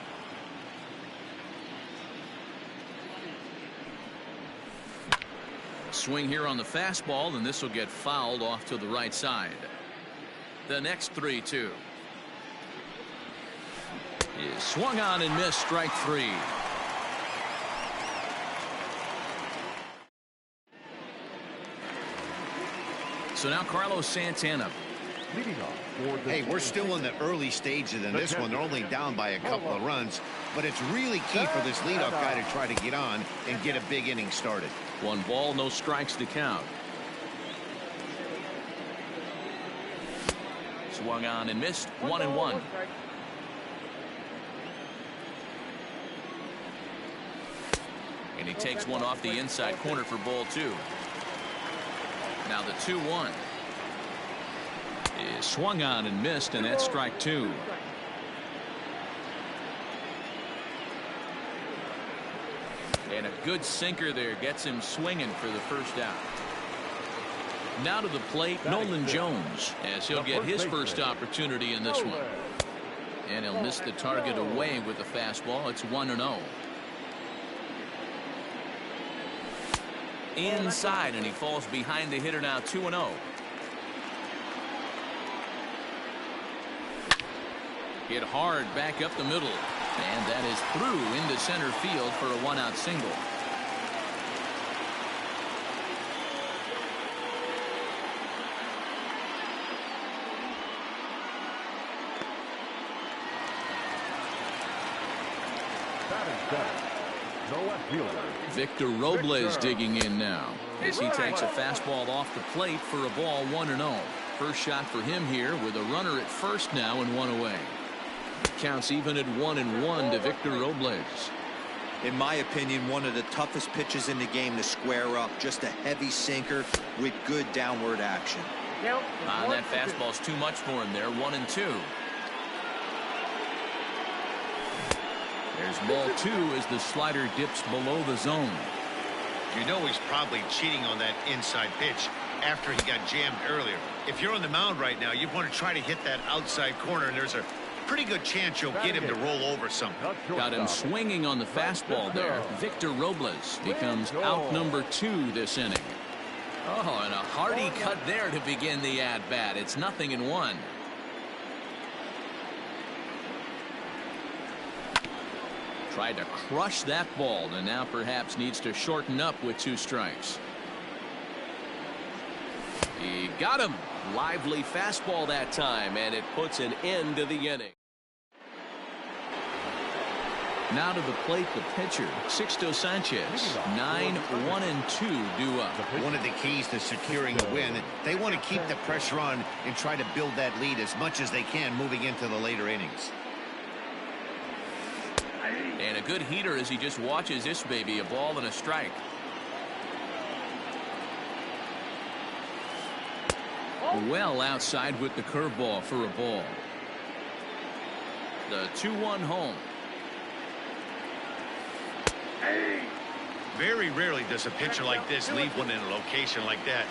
Swing here on the fastball, and this will get fouled off to the right side. The next 3-2 is swung on and missed, strike 3. So now Carlos Santana. Leading off for the Hey, we're still in the early stages in this one. They're only down by a couple of runs, but it's really key for this leadoff guy to try to get on and get a big inning started. 1 ball, no strikes to count. Swung on and missed, 1-1. And he takes one off the inside corner for ball 2. Now the 2-1 is swung on and missed, and that's strike 2. And a good sinker there gets him swinging for the first out. Now to the plate, Nolan Jones, as he'll get his first opportunity in this one. And he'll miss the target away with the fastball. It's 1-0. Inside, and he falls behind the hitter now, 2-0. Hit hard back up the middle. And that is through into center field for a 1-out single. Victor Robles digging in now as he takes a fastball off the plate for a ball, 1-0. First shot for him here with a runner at first now and 1 away. Counts even at 1-1 to Victor Robles. In my opinion, one of the toughest pitches in the game to square up. Just a heavy sinker with good downward action. That fastball's too much for him there. 1-2. There's ball 2 as the slider dips below the zone. You know he's probably cheating on that inside pitch after he got jammed earlier. If you're on the mound right now, you want to try to hit that outside corner, and there's a pretty good chance you'll get him to roll over something. Got him swinging on the fastball there. Victor Robles becomes out number 2 this inning. Oh, and a hearty cut there to begin the at-bat. It's 0-1. Tried to crush that ball, and now perhaps needs to shorten up with 2 strikes. He got him. Lively fastball that time, and it puts an end to the inning. Now to the plate, the pitcher, Sixto Sanchez. 9-1-2 due up. One of the keys to securing a win, they want to keep the pressure on and try to build that lead as much as they can moving into the later innings. And a good heater as he just watches this baby, a ball and a strike. Well outside with the curveball for a ball. The 2-1 home. Very rarely does a pitcher like this leave one in a location like that.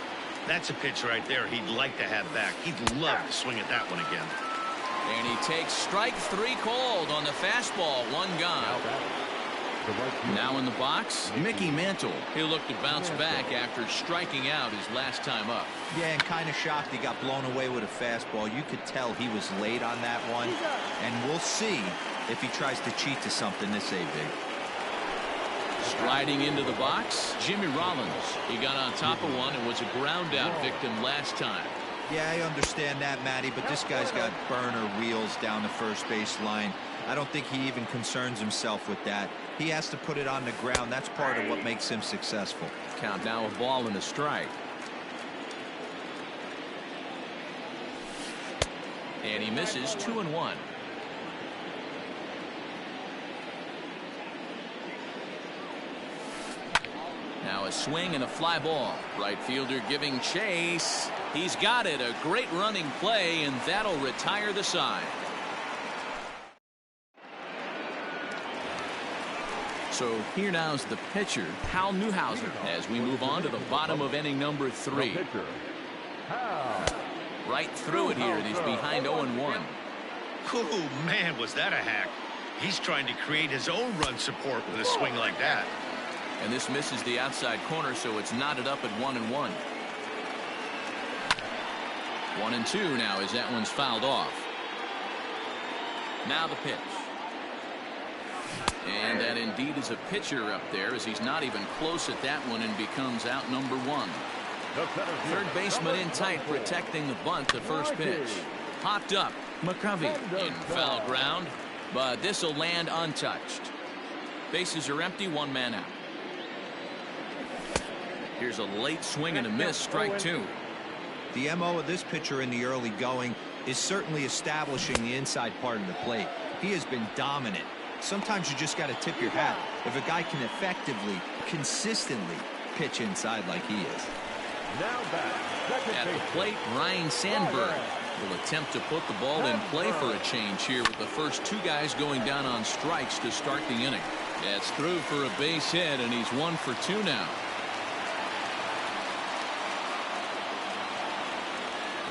That's a pitch right there he'd like to have back. He'd love to swing at that one again. And he takes strike 3 called on the fastball. 1 gone. Now in the box, Mickey Mantle. He'll look to bounce back after striking out his last time up. Yeah, and kind of shocked he got blown away with a fastball. You could tell he was late on that one. And we'll see if he tries to cheat to something this AB. Striding into the box, Jimmy Rollins. He got on top of one and was a ground out victim last time. Yeah, I understand that, Matty, but this guy's got burner wheels down the first base line. I don't think he even concerns himself with that. He has to put it on the ground. That's part of what makes him successful. Count now, a ball and a strike. And he misses. 2-1. Now a swing and a fly ball. Right fielder giving chase. He's got it. A great running play, and that'll retire the side. So here now is the pitcher, Hal Newhouser, as we move on to the bottom of inning number 3. Right through it here. He's behind 0-1. Oh, man, was that a hack. He's trying to create his own run support with a swing like that. And this misses the outside corner, so it's knotted up at 1-1. 1-2 now as that one's fouled off. Now the pitch. And that indeed is a pitcher up there, as he's not even close at that one and becomes out number 1. Third baseman in tight, protecting the bunt. The first pitch. Popped up. McCovey in foul ground, but this will land untouched. Bases are empty, 1 man out. Here's a late swing and a miss, strike 2. The MO of this pitcher in the early going is certainly establishing the inside part of the plate. He has been dominant. Sometimes you just got to tip your hat if a guy can effectively, consistently pitch inside like he is. At the plate, Ryan Sandberg will attempt to put the ball in play for a change here with the first 2 guys going down on strikes to start the inning. That's through for a base hit, and he's 1 for 2 now.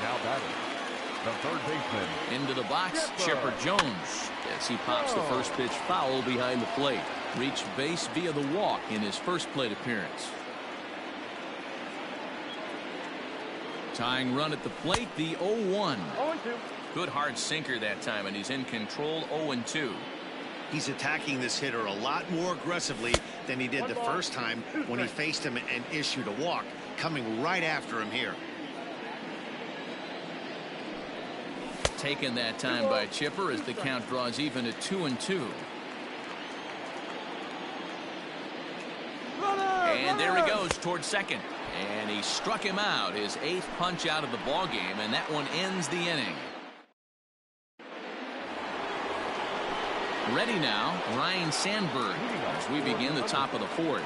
Now batting, the third baseman. Into the box, Chipper Jones, as he pops the first pitch foul behind the plate. Reached base via the walk in his first plate appearance. Tying run at the plate, the 0-1. Good hard sinker that time, and he's in control. 0-2. He's attacking this hitter a lot more aggressively than he did the first time when he faced him and issued a walk, coming right after him here. Taken that time by Chipper as the count draws even at 2-2. And there he goes towards second. And he struck him out, his 8th punch out of the ball game, and that one ends the inning. Ready now, Ryan Sandberg, as we begin the top of the fourth.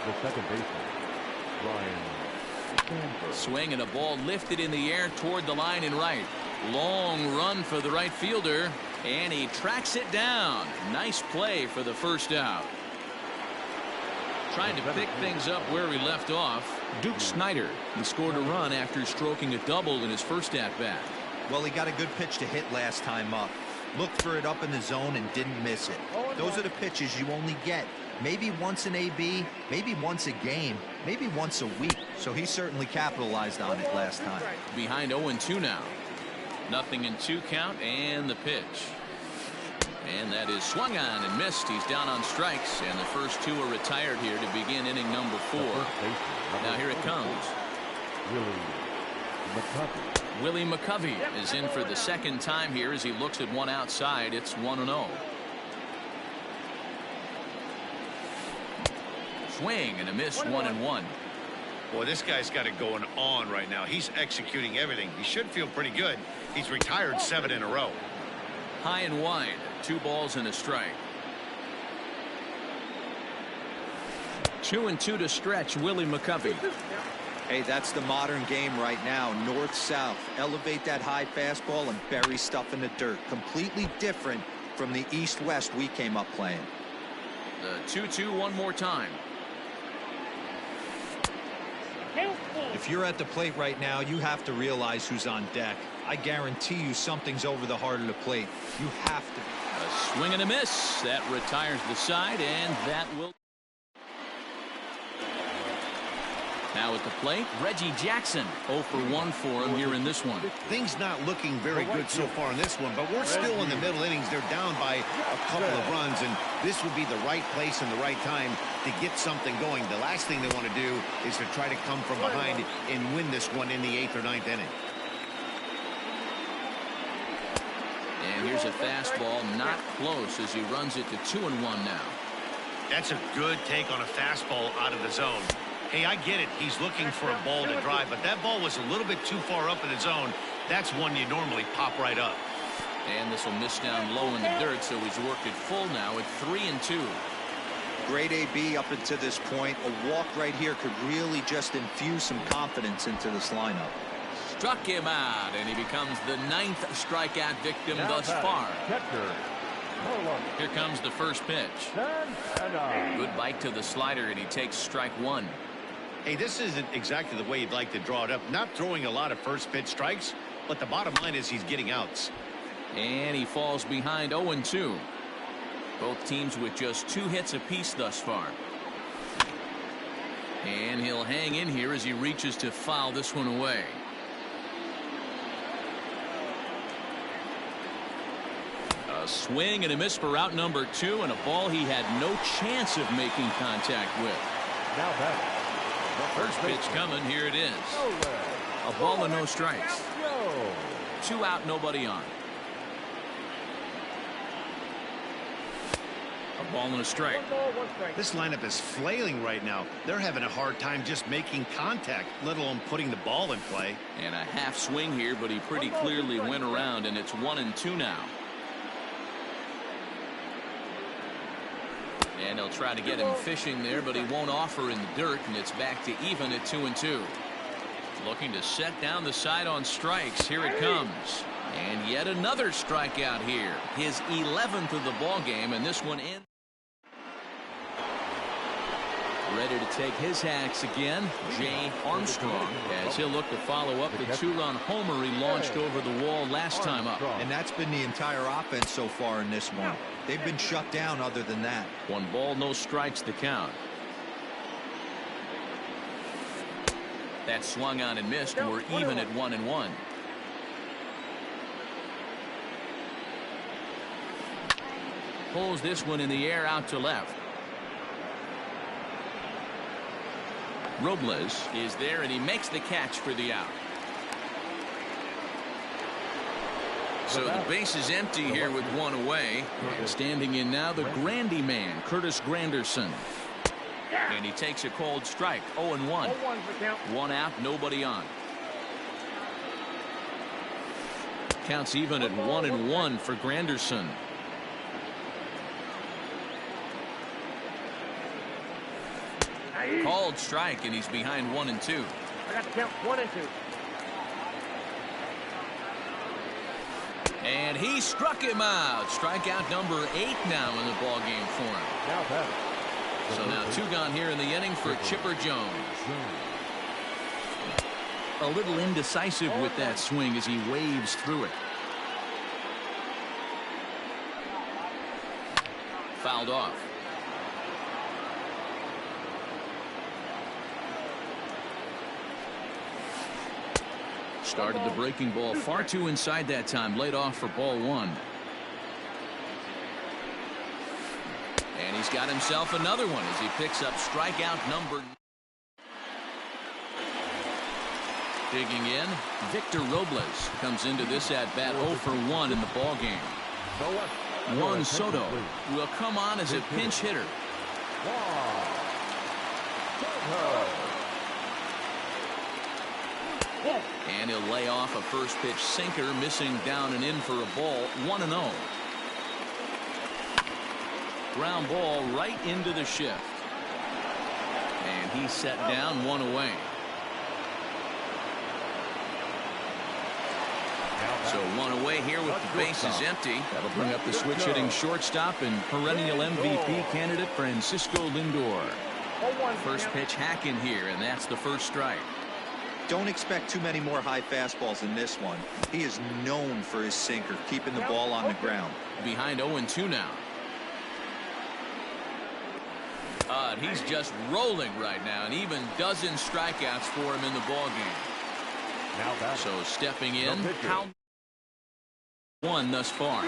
The second baseman, Ryan Sandberg. Swing and a ball lifted in the air toward the line and right. Long run for the right fielder, and he tracks it down. Nice play for the first out. Trying to pick things up where we left off, Duke Snider. He scored a run after stroking a double in his first at-bat. Well, he got a good pitch to hit last time up. Looked for it up in the zone and didn't miss it. Those are the pitches you only get. Maybe once an AB, maybe once a game, maybe once a week. So he certainly capitalized on it last time. Behind 0-2 now. 0-2 count and the pitch. And that is swung on and missed. He's down on strikes, and the first two are retired here to begin inning number 4. Now here it comes. Willie McCovey is in for the second time here as he looks at one outside. It's 1-0. Swing and a miss, 1-1. Boy, this guy's got it going on right now. He's executing everything. He should feel pretty good. He's retired 7 in a row. High and wide, 2 balls and a strike. 2-2 to stretch Willie McCovey. Hey, that's the modern game right now. North-south. Elevate that high fastball and bury stuff in the dirt. Completely different from the east-west we came up playing. The 2-2 one more time. If you're at the plate right now, you have to realize who's on deck. I guarantee you something's over the heart of the plate. You have to. A swing and a miss. That retires the side, and that will. Now at the plate, Reggie Jackson. 0 for 1 for him here in this one. Things not looking very good so far in this one, but we're still in the middle innings. They're down by a couple of runs, and this would be the right place and the right time to get something going. The last thing they want to do is to try to come from behind and win this one in the 8th or 9th inning. And here's a fastball not close as he runs it to 2-1 now. That's a good take on a fastball out of the zone. Hey, I get it. He's looking for a ball to drive, but that ball was a little bit too far up in the zone. That's one you normally pop right up. And this will miss down low in the dirt, so he's worked it full now at 3-2. Great AB up until this point. A walk right here could really just infuse some confidence into this lineup. Struck him out, and he becomes the 9th strikeout victim thus far. Here comes the first pitch. Good bite to the slider, and he takes strike 1. Hey, this isn't exactly the way you'd like to draw it up. Not throwing a lot of first pitch strikes, but the bottom line is he's getting outs. And he falls behind 0-2. Both teams with just 2 hits apiece thus far. And he'll hang in here as he reaches to foul this one away. A swing and a miss for out number 2, and a ball he had no chance of making contact with. Now back. First pitch coming. Here it is. A ball and no strikes. 2 out, nobody on. A ball and a strike. This lineup is flailing right now. They're having a hard time just making contact, let alone putting the ball in play. And a half swing here, but he pretty clearly went around, and it's 1-2 now. And they'll try to get him fishing there, but he won't offer in the dirt, and it's back to even at 2-2. Looking to set down the side on strikes. Here it comes. And yet another strikeout here. His 11th of the ball game, and this one in. Ready to take his hacks again, Jay Armstrong, as he'll look to follow up the 2-run homer he launched over the wall last time up. And that's been the entire offense so far in this one. They've been shut down other than that. 1 ball, no strikes to count. That swung on and missed, and we're even at 1-1. Pulls this one in the air out to left. Robles is there, and he makes the catch for the out. So the base is empty here with 1 away. And standing in now, the Grandy man, Curtis Granderson. And he takes a cold strike. 0-1. 1 out, nobody on. Counts even at 1-1 for Granderson. Called strike, and he's behind 1-2. I got to count 1 and 2. And he struck him out. Strikeout number 8 now in the ball game for him. Now that. So now 2 gone here in the inning for Chipper Jones. A little indecisive with that swing as he waves through it. Fouled off. Started the breaking ball far too inside that time. Laid off for ball 1. And he's got himself another one as he picks up strikeout number 9. Digging in, Victor Robles comes into this at-bat 0 for 1 in the ball game. Juan Soto will come on as a pinch hitter. And he'll lay off a first pitch sinker, missing down and in for a ball. 1-0. Ground ball right into the shift. And he's set down, 1 away. So 1 away here with the bases empty. That'll bring up the switch hitting shortstop and perennial MVP candidate Francisco Lindor. First pitch hack in here, and that's the first strike. Don't expect too many more high fastballs in this one. He is known for his sinker, keeping the ball on the ground. Behind 0-2 now. And he's just rolling right now, and even dozen strikeouts for him in the ball game. So stepping in, count 1 thus far.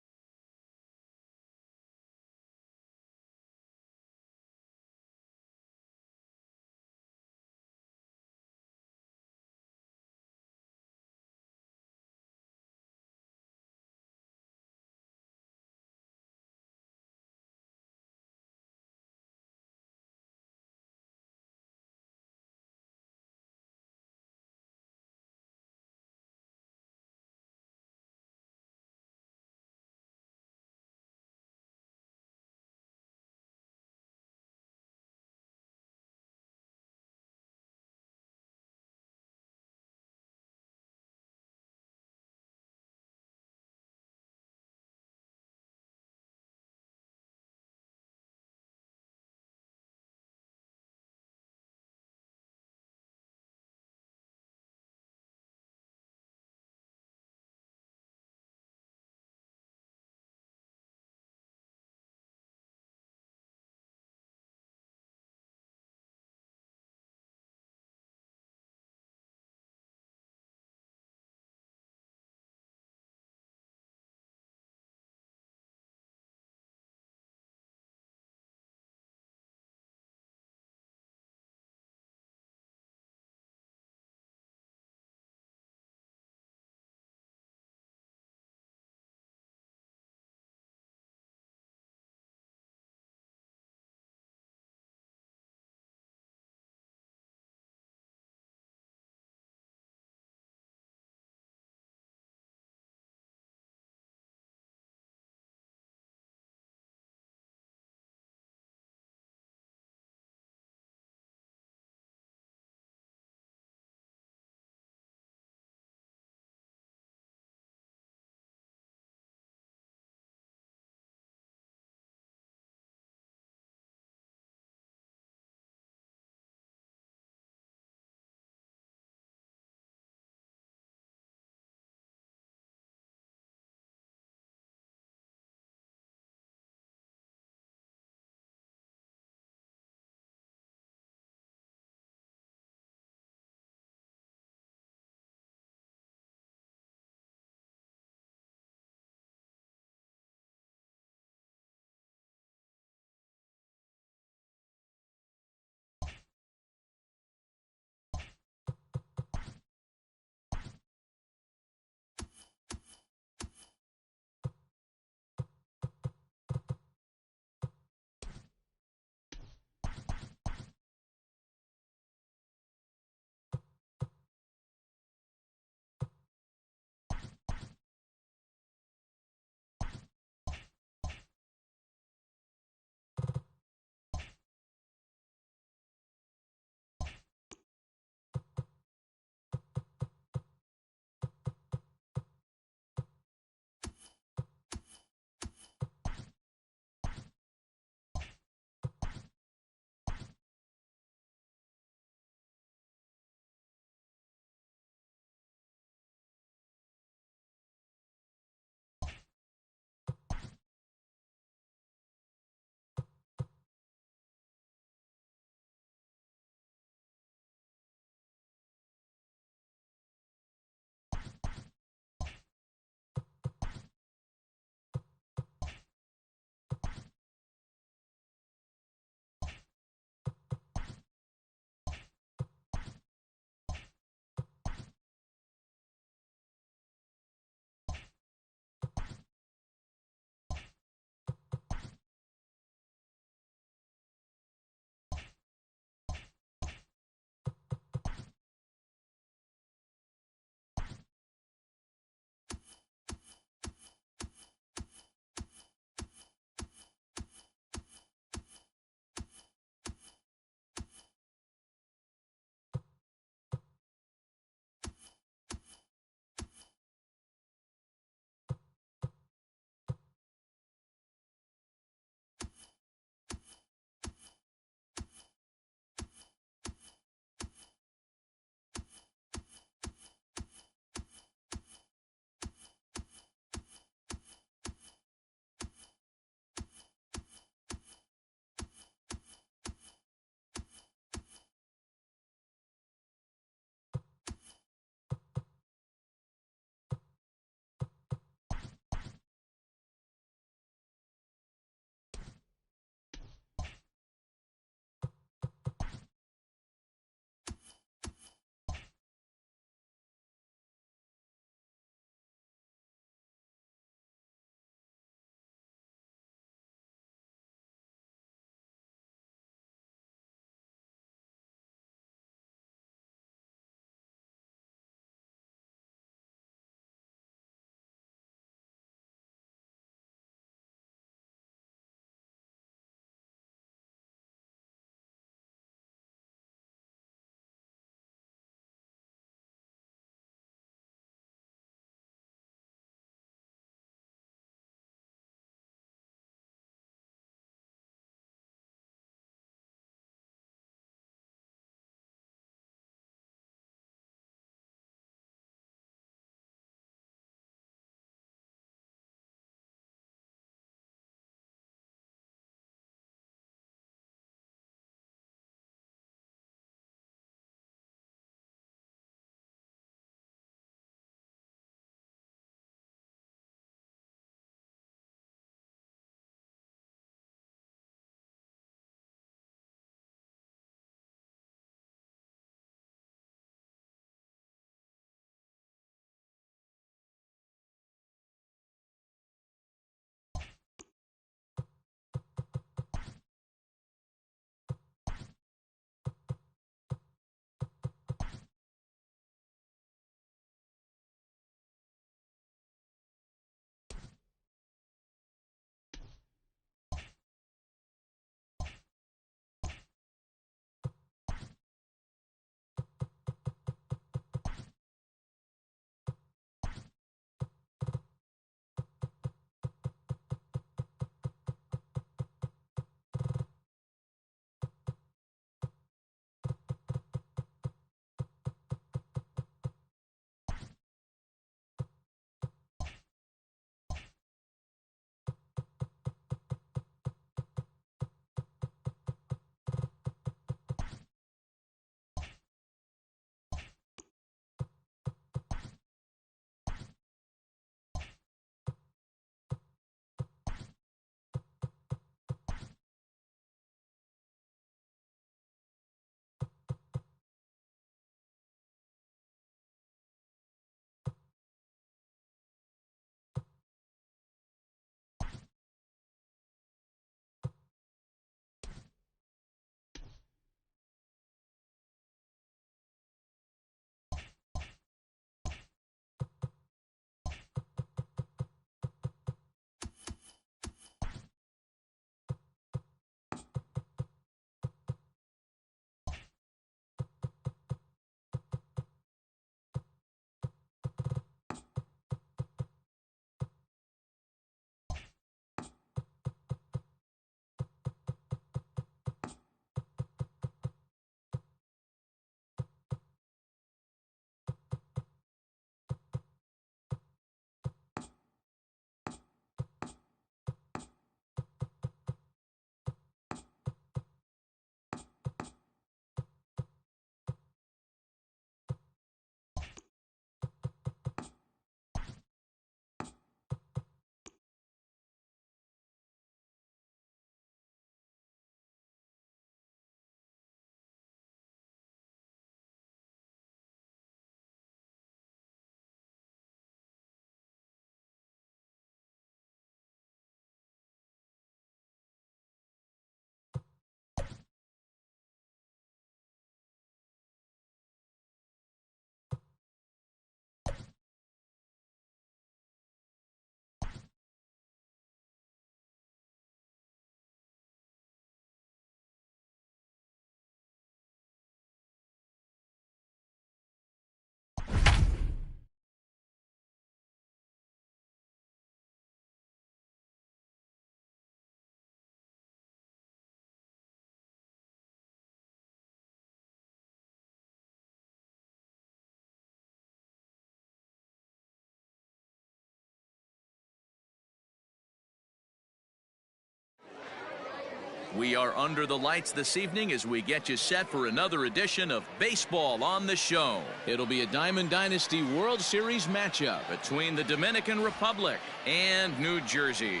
We are under the lights this evening as we get you set for another edition of Baseball on the Show. It'll be a Diamond Dynasty World Series matchup between the Dominican Republic and New Jersey.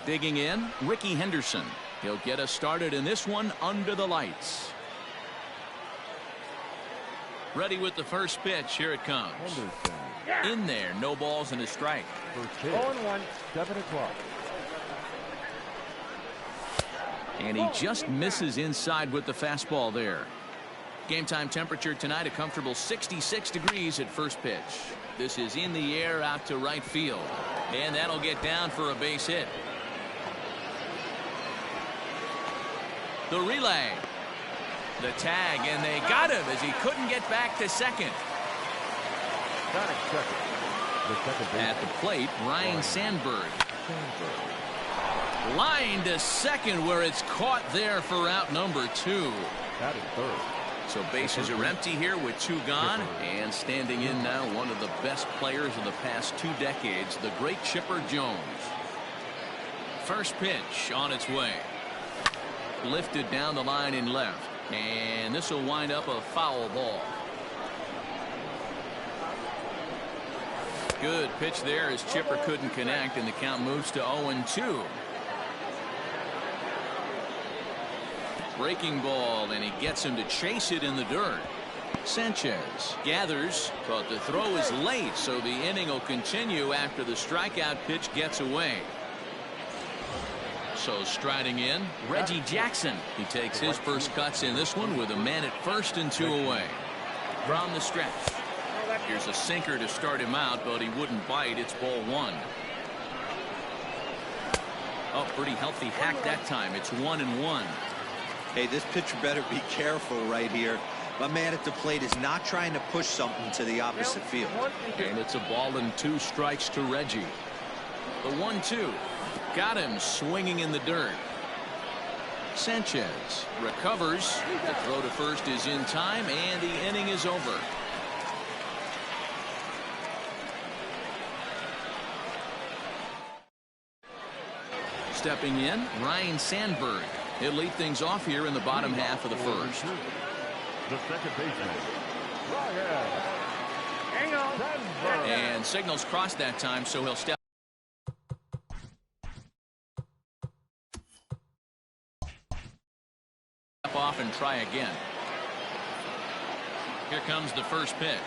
Digging in, Ricky Henderson. He'll get us started in this one under the lights. Ready with the first pitch. Here it comes. In there, no balls and a strike. 0-1, 7 o'clock. And he just misses inside with the fastball there. Game time temperature tonight, a comfortable 66 degrees at first pitch. This is in the air out to right field. And that'll get down for a base hit. The relay. The tag, and they got him as he couldn't get back to second. Got it, second. The second At the plate, Ryan Sandberg. Line to second where it's caught there for out number 2. That is third. So bases are empty here with 2 gone. And standing in now, one of the best players of the past 2 decades, the great Chipper Jones. First pitch on its way. Lifted down the line in left. And this will wind up a foul ball. Good pitch there as Chipper couldn't connect, and the count moves to 0-2. Breaking ball, and he gets him to chase it in the dirt. Sanchez gathers, but the throw is late, so the inning will continue after the strikeout pitch gets away. So striding in, Reggie Jackson. He takes his first cuts in this one with a man at first and 2 away. From the stretch. Here's a sinker to start him out, but he wouldn't bite. It's ball 1. Oh, pretty healthy hack that time. It's 1-1. Hey, this pitcher better be careful right here. My man at the plate is not trying to push something to the opposite field. And it's a ball and 2 strikes to Reggie. The 1-2. Got him swinging in the dirt. Sanchez recovers. The throw to first is in time, and the inning is over. Stepping in, Ryan Sandberg. He'll lead things off here in the bottom half of the first. The second baseman, Ryan. Hang on. Sandberg. And signals crossed that time, so he'll step off and try again. Here comes the first pitch.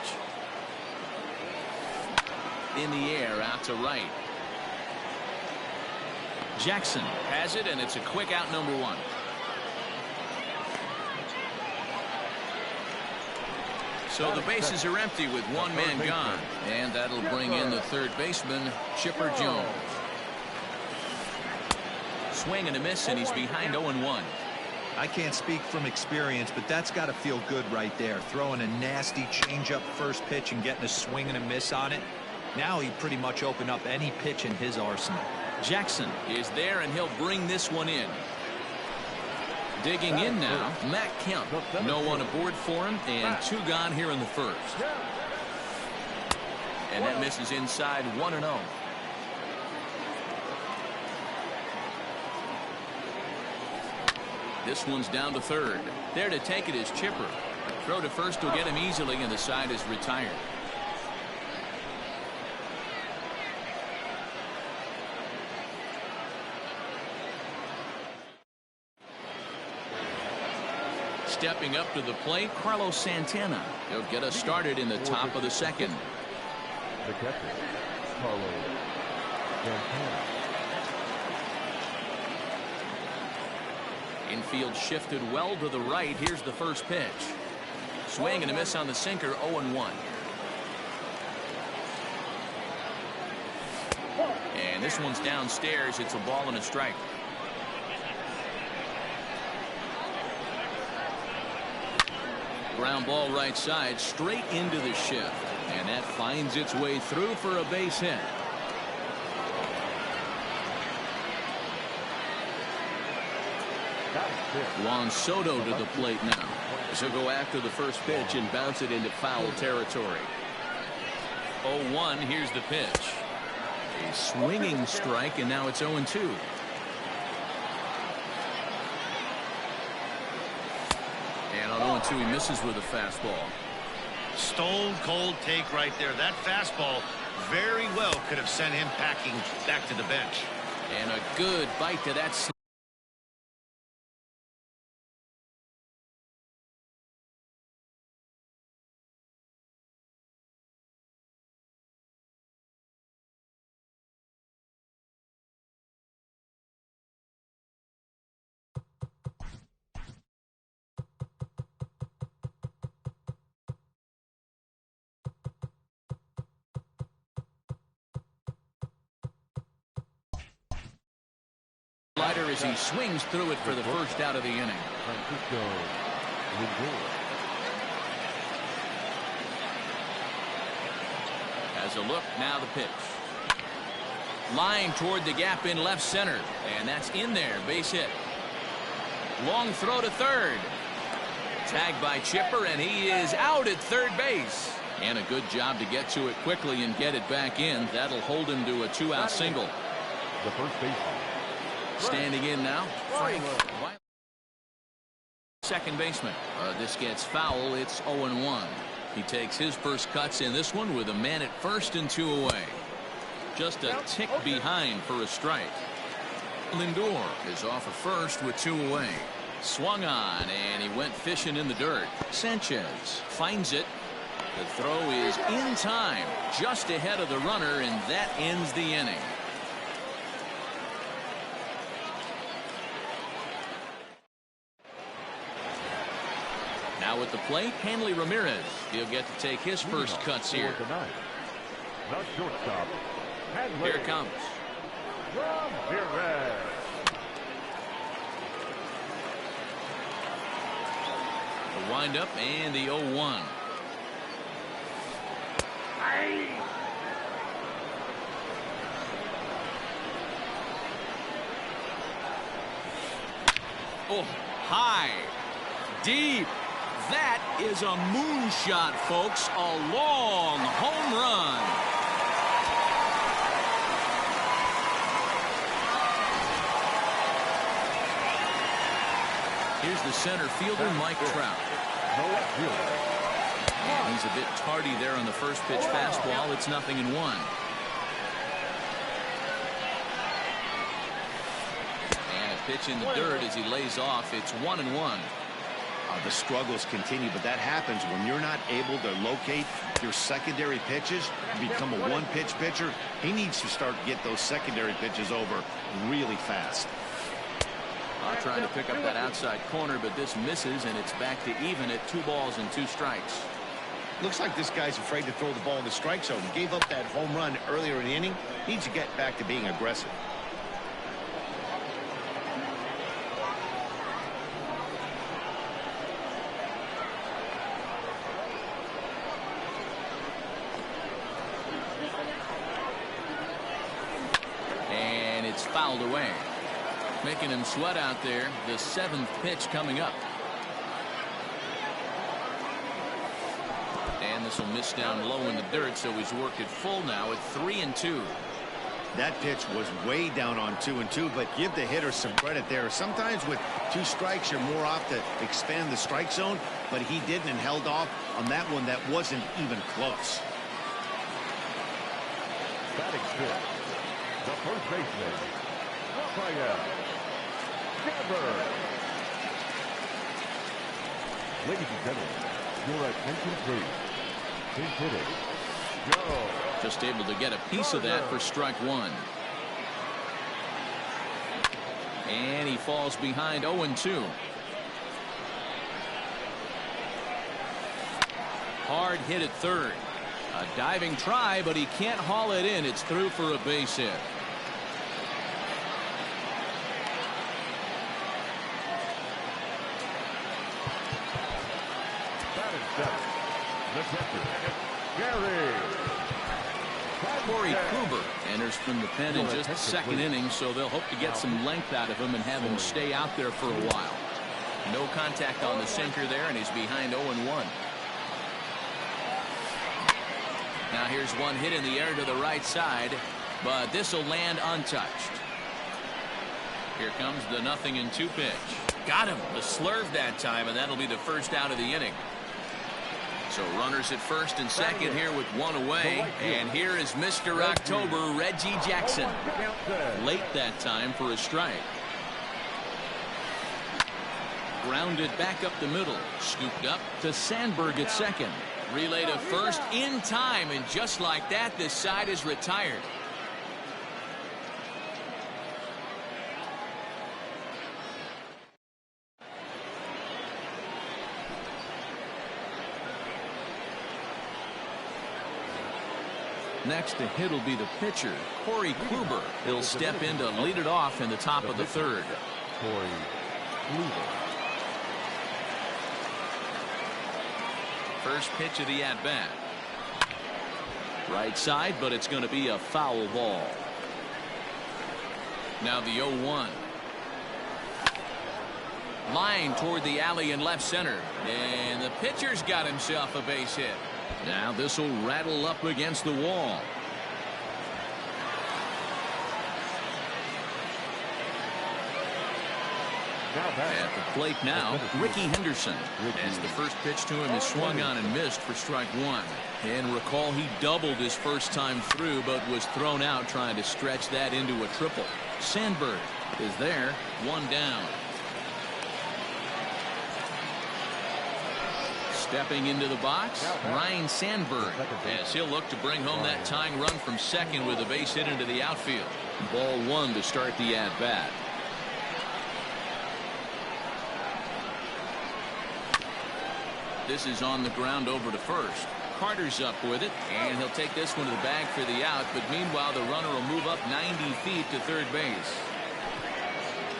In the air, out to right. Jackson has it, and it's a quick out, number 1. So the bases are empty with 1 man gone, and that'll bring in the third baseman, Chipper Jones. Swing and a miss, and he's behind 0-1. I can't speak from experience, but that's got to feel good right there. Throwing a nasty changeup first pitch and getting a swing and a miss on it. Now he pretty much opened up any pitch in his arsenal. Jackson is there, and he'll bring this one in. Digging in now, Matt Kemp. No one aboard for him, and 2 gone here in the first. And that misses inside, 1-0. This one's down to third. There to take it is Chipper. Throw to first will get him easily, and the side is retired. Stepping up to the plate, Carlos Santana. He'll get us started in the top of the second. The catcher, Carlos Santana. Infield shifted well to the right. Here's the first pitch. Swing and a miss on the sinker, 0-1. And this one's downstairs. It's a ball and a strike. Ground ball right side, straight into the shift. And that finds its way through for a base hit. Juan Soto to the plate now. He'll go after the first pitch and bounce it into foul territory. 0-1. Here's the pitch. A swinging strike, and now it's 0-2. And on 0-2, he misses with a fastball. Stone cold take right there. That fastball very well could have sent him packing back to the bench. And a good bite to that slider. As he swings through it for the first out of the inning. As a look, now the pitch. Line toward the gap in left center, and that's in there. Base hit. Long throw to third. Tagged by Chipper, and he is out at third base. And a good job to get to it quickly and get it back in. That'll hold him to a 2-out single. The first baseman. Standing in now, Frank. Second baseman. This gets foul. It's 0-1. He takes his first cuts in this one with a man at first and 2 away. Just a tick behind for a strike. Lindor is off of first with 2 away. Swung on, and he went fishing in the dirt. Sanchez finds it. The throw is in time, just ahead of the runner, and that ends the inning. Now at the plate, Hanley Ramirez. He'll get to take his first cuts here. The shortstop, Here it comes. Ramirez. The windup and the 0-1. Oh, high, deep. That is a moonshot, folks. A long home run. Here's the center fielder, Mike Trout. And he's a bit tardy there on the first pitch fastball. It's 0-1. And a pitch in the dirt as he lays off. It's 1-1. The struggles continue, but that happens when you're not able to locate your secondary pitches. You become a one-pitch pitcher. He needs to start to get those secondary pitches over really fast. Trying to pick up that outside corner, but this misses, and it's back to even at 2 balls and 2 strikes. Looks like this guy's afraid to throw the ball in the strike zone. He gave up that home run earlier in the inning. Needs to get back to being aggressive. And it's fouled away. Making him sweat out there. The 7th pitch coming up. And this will miss down low in the dirt, so he's worked it full now at 3-2. That pitch was way down on 2-2, but give the hitter some credit there. Sometimes with 2 strikes, you're more off to expand the strike zone, but he didn't and held off on that one that wasn't even close. Batting fifth, the first baseman, Rafael. Ladies and gentlemen, your attention please. Base hitter, go. Just able to get a piece of that for strike 1. And he falls behind 0-2. Hard hit at third. A diving try, but he can't haul it in. It's through for a base hit. The catcher, Gary. Corey Kluber enters from the pen in just the 2nd inning, so they'll hope to get some length out of him and have him stay out there for a while. No contact on the sinker there, and he's behind 0-1. Now here's one hit in the air to the right side, but this will land untouched. Here comes the 0-2 pitch. Got him. The slurve that time, and that'll be the first out of the inning. So runners at first and second here with one away. And here is Mr. October, Reggie Jackson. Late that time for a strike. Grounded back up the middle. Scooped up to Sandberg at second. Relay to first in time, and just like that, this side is retired. Next to hit will be the pitcher, Corey Kluber. He'll step in to lead it off in the top of the third. Corey Kluber. First pitch of the at-bat. Right side, but it's going to be a foul ball. Now the 0-1. Line toward the alley in left center. And the pitcher's got himself a base hit. Now this will rattle up against the wall. At the plate now, Ricky Henderson. As the first pitch to him is swung on and missed for strike one. And recall, he doubled his first time through, but was thrown out trying to stretch that into a triple. Sandberg is there, one down. Stepping into the box, Ryne Sandberg, as he'll look to bring home that tying run from second with a base hit into the outfield. Ball one to start the at-bat. This is on the ground over to first. Carter's up with it, and he'll take this one to the bag for the out, but meanwhile the runner will move up 90 feet to third base.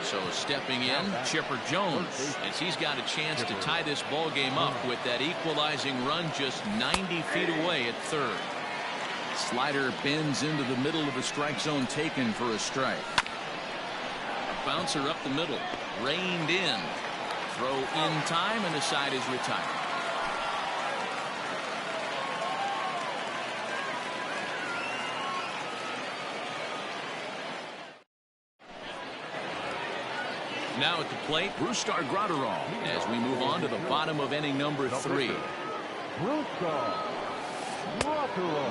So stepping in, Chipper Jones, as he's got a chance to tie this ball game up with that equalizing run just 90 feet away at third. Slider bends into the middle of the strike zone, taken for a strike. A bouncer up the middle, reined in. Throw in time, and the side is retired. Now at the plate, Brusdar Graterol, as we move on to the bottom of inning number 3.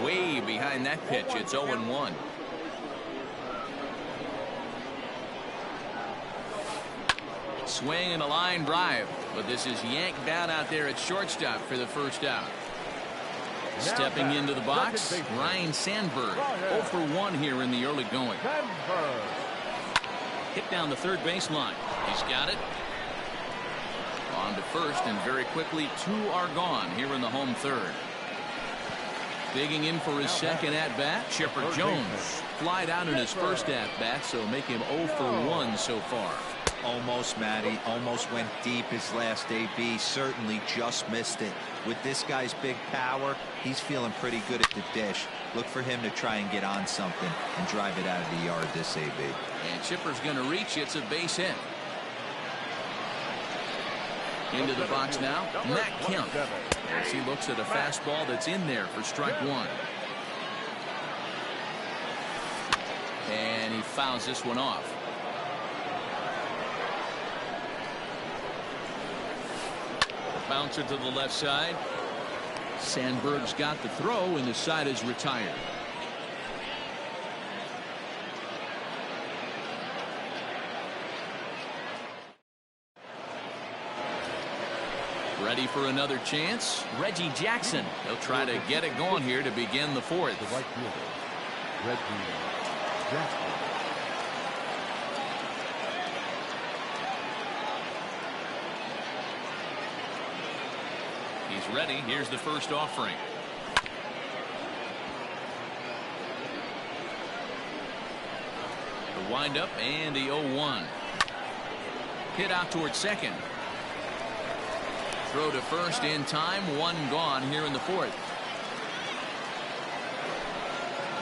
Way behind that pitch, it's 0-1. Swing and a line drive, but this is yanked down out there at shortstop for the first out. Stepping into the box, Ryne Sandberg, 0 for 1 here in the early going. Hit down the third baseline. He's got it. On to first, and very quickly 2 are gone here in the home third. Digging in for his second at-bat, Chipper Jones. Flied out in his first at-bat, so make him 0 for 1 so far. Almost, Matty. Almost went deep his last AB. Certainly just missed it. With this guy's big power, he's feeling pretty good at the dish. Look for him to try and get on something and drive it out of the yard this AB. And Chipper's going to reach. It's a base hit. Into the box now, Matt Kemp, as he looks at a fastball that's in there for strike one. And he fouls this one off. Bouncer to the left side. Sandberg's got the throw, and the side is retired. Ready for another chance, Reggie Jackson. He'll try to get it going here to begin the fourth. The right fielder, Reggie Jackson. He's ready. Here's the first offering. The windup and the 0-1. Hit out towards second. Throw to first in time. 1 gone here in the fourth.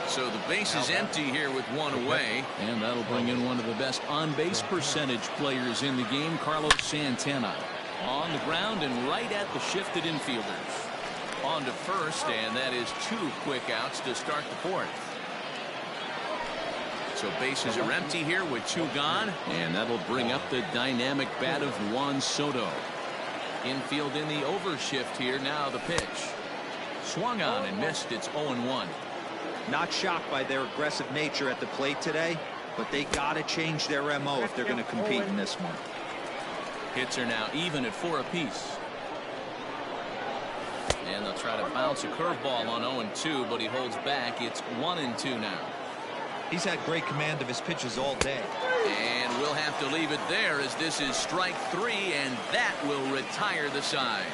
So the base is empty here with 1 away. And that'll bring in one of the best on-base percentage players in the game, Carlos Santana. On the ground and right at the shifted infielders. on to first, and that is 2 quick outs to start the 4th. So bases are empty here with 2 gone, and that'll bring up the dynamic bat of Juan Soto. Infield in the overshift here. Now the pitch. Swung on and missed. It's 0-1. Not shocked by their aggressive nature at the plate today, but they got to change their MO if they're going to compete in this one. Hits are now even at 4 apiece. And they'll try to bounce a curveball on 0-2, but he holds back. It's 1-2 now. He's had great command of his pitches all day. And we'll have to leave it there as this is strike 3, and that will retire the side.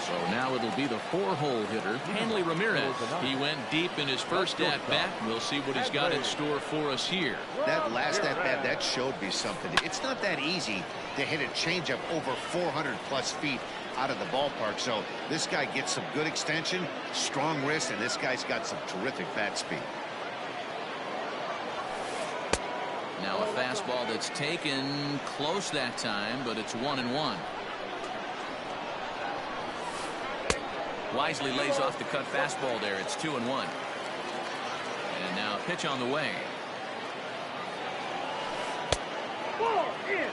So now it'll be the 4-hole hitter, Hanley Ramirez. He went deep in his first at-bat. We'll see what he's got in store for us here. That last at-bat, that showed me something. It's not that easy to hit a changeup over 400-plus feet out of the ballpark. So this guy gets some good extension, strong wrist, and this guy's got some terrific bat speed. Now a fastball that's taken close that time, but it's 1-1. Wisely lays off the cut fastball there. It's 2-1. And now a pitch on the way.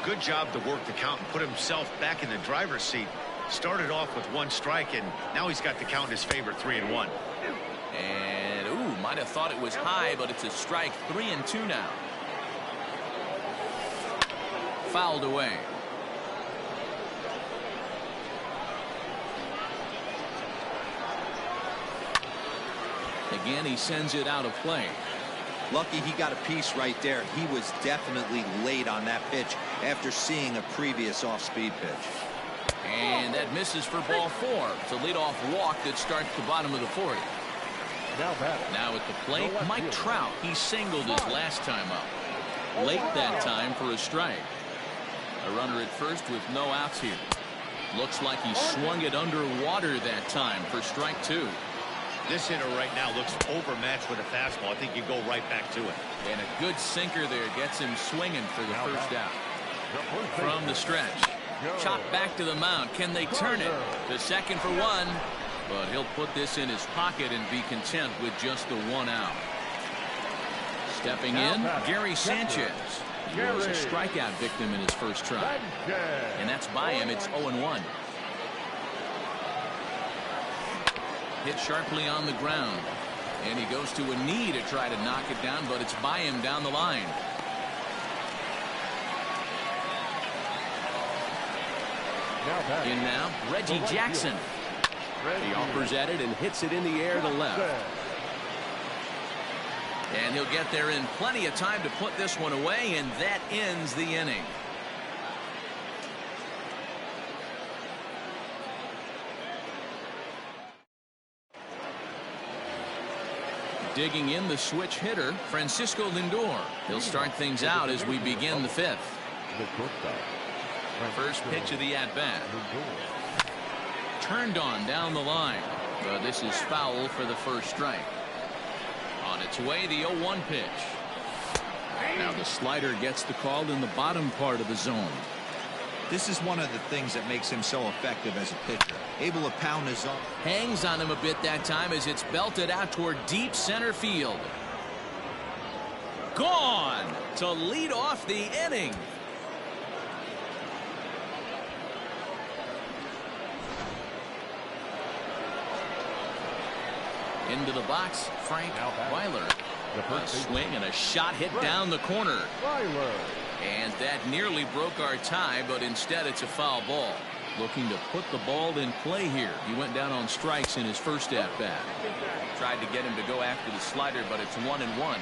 Good job to work the count and put himself back in the driver's seat. Started off with 1 strike, and now he's got the count in his favor, 3-1. And ooh, might have thought it was high, but it's a strike. 3-2 now. Fouled away. Again, he sends it out of play. Lucky he got a piece right there. He was definitely late on that pitch after seeing a previous off-speed pitch. And that misses for ball 4. It's a leadoff walk that starts the bottom of the 4th. Now at the plate, Mike Trout. He singled his last time up. Late that time for a strike. A runner at first with no outs here. Looks like he swung it underwater that time for strike 2. This hitter right now looks overmatched with a fastball. I think you go right back to it. And a good sinker there gets him swinging for the first out. From the stretch. Chopped back to the mound. Can they turn it? The second for 1. But he'll put this in his pocket and be content with just the 1 out. Stepping in, Gary Sanchez. He was a strikeout victim in his first try. And that's by him. It's 0-1. Hit sharply on the ground. And he goes to a knee to try to knock it down, but it's by him down the line. In now, Reggie Jackson. He offers at it and hits it in the air to left. And he'll get there in plenty of time to put this one away, and that ends the inning. Digging in the switch hitter, Francisco Lindor. He'll start things out as we begin the 5th. First pitch of the at-bat. Turned on down the line. But this is foul for the first strike. On its way, the 0-1 pitch. Now the slider gets the call in the bottom part of the zone. This is one of the things that makes him so effective as a pitcher. Able to pound his own. Hangs on him a bit that time as it's belted out toward deep center field. Gone to lead off the inning. Into the box, Frank Weiler. A swing and a shot hit down the corner. And that nearly broke our tie, but instead it's a foul ball. Looking to put the ball in play here. He went down on strikes in his first at-bat. Tried to get him to go after the slider, but it's 1-1.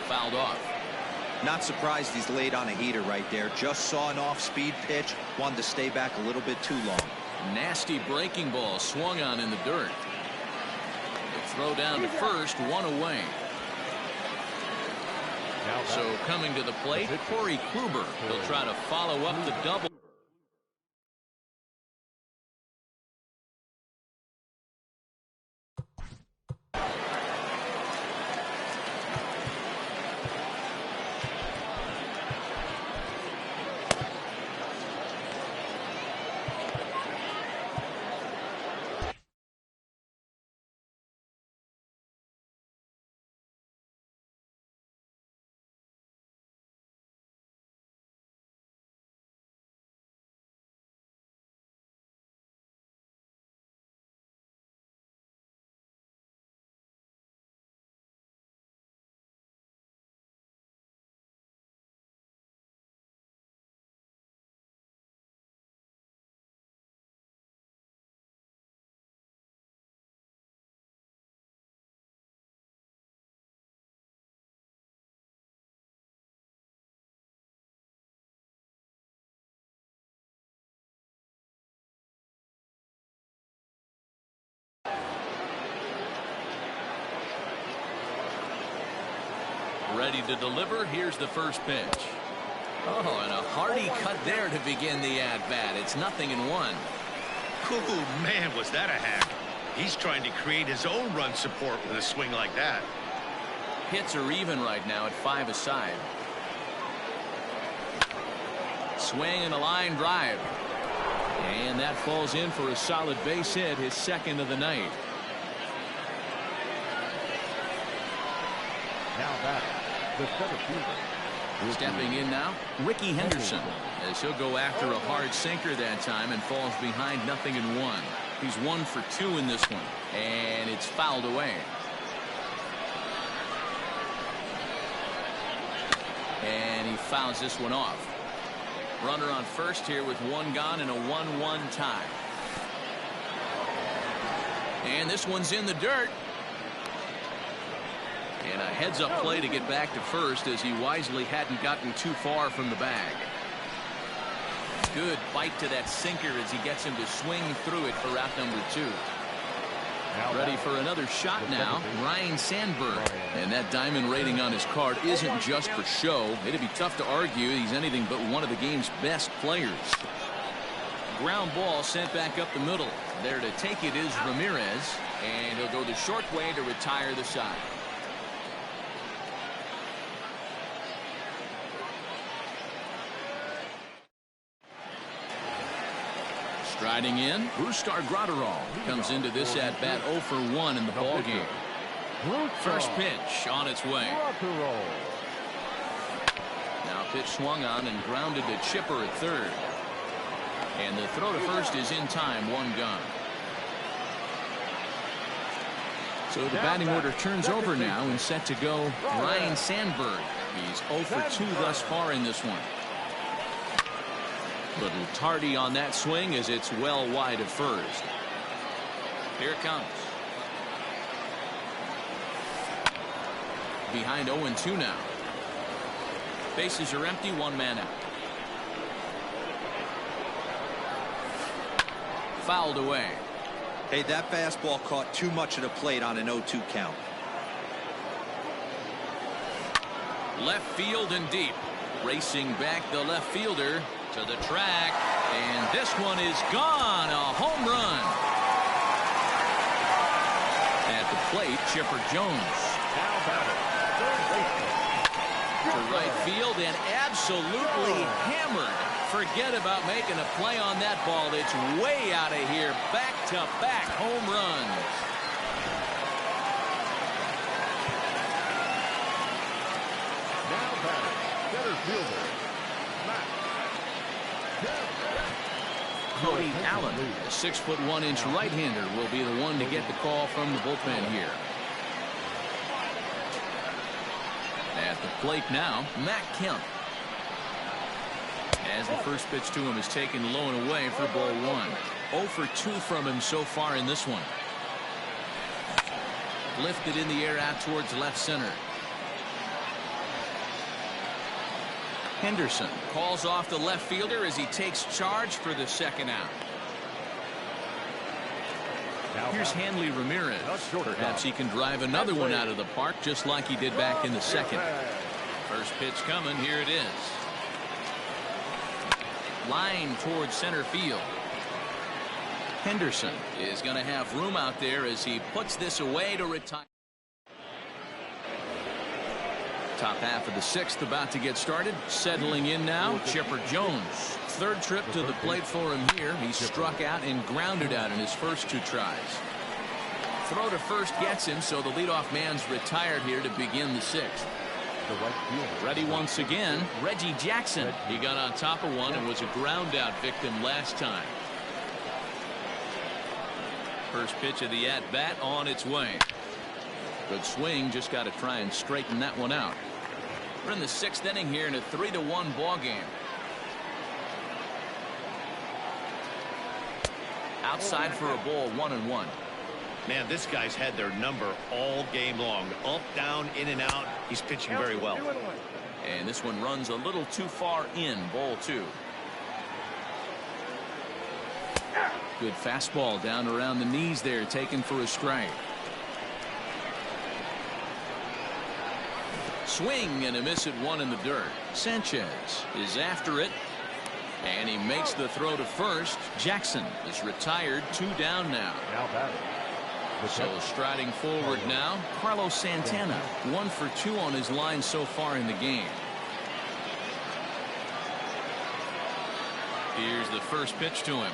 Fouled off. Not surprised he's laid on a heater right there. Just saw an off-speed pitch. Wanted to stay back a little bit too long. Nasty breaking ball swung on in the dirt. The throw down to first, 1 away. So coming to the plate, Corey Kluber. He'll try to follow up the double. Ready to deliver. Here's the first pitch. Oh, and a hearty cut there to begin the at-bat. It's 0-1. Oh, man, was that a hack. He's trying to create his own run support with a swing like that. Hits are even right now at 5 aside. Swing and a line drive. And that falls in for a solid base hit, his second of the night. Now batting, the center fielder. Stepping in now, Ricky Henderson, as he'll go after a hard sinker that time and falls behind 0-1. He's 1 for 2 in this one, and it's fouled away. And he fouls this one off. Runner on first here with 1 gone and a 1-1 tie. And this one's in the dirt. And a heads-up play to get back to first, as he wisely hadn't gotten too far from the bag. Good bite to that sinker as he gets him to swing through it for out number 2. Ready for another shot now, Ryan Sandberg. And that diamond rating on his card isn't just for show. It'd be tough to argue he's anything but one of the game's best players. Ground ball sent back up the middle. There to take it is Ramirez, and he'll go the short way to retire the side. Striding in, Brustar Graterol comes into this at-bat 0 for 1 in the ballgame. First pitch on its way. Now pitch swung on and grounded to Chipper at third. And the throw to first is in time, 1 gone. So the batting order turns over now and set to go Ryan Sandberg. He's 0 for 2 thus far in this one. Little tardy on that swing as it's well wide of first. Here it comes. Behind 0-2 now. Bases are empty, 1 man out. Fouled away. Hey, that fastball caught too much of the plate on an 0-2 count. Left field and deep. Racing back the left fielder to the track, and this one is gone. A home run. At the plate, Chipper Jones. To right field and absolutely hammered. Forget about making a play on that ball. It's way out of here. Back-to-back home runs. Now batting, center fielder. Cody Allen, a 6'1" right-hander, will be the one to get the call from the bullpen here. At the plate now, Matt Kemp. As the first pitch to him is taken low and away for ball 1. 0 for 2 from him so far in this one. Lifted in the air out towards left center. Henderson calls off the left fielder as he takes charge for the second out. Here's Hanley Ramirez. Perhaps he can drive another one out of the park just like he did back in the second. First pitch coming. Here it is. Line towards center field. Henderson is going to have room out there as he puts this away to retire. Top half of the 6th about to get started. Settling in now, Chipper Jones. Third trip to the plate for him here. He struck out and grounded out in his first 2 tries. Throw to first gets him, so the leadoff man's retired here to begin the 6th. Ready once again, Reggie Jackson. He got on top of one and was a ground out victim last time. First pitch of the at-bat on its way. Good swing, just got to try and straighten that one out. We're in the 6th inning here in a 3-1 ball game. Outside for a ball, 1-1. Man, this guy's had their number all game long. Up, down, in and out. He's pitching very well. And this one runs a little too far in, ball 2. Good fastball down around the knees there, taken for a strike. Swing and a miss at one in the dirt. Sanchez is after it. And he makes the throw to first. Jackson is retired. 2 down now. Now batting. So striding forward now, Carlos Santana. 1 for 2 on his line so far in the game. Here's the first pitch to him.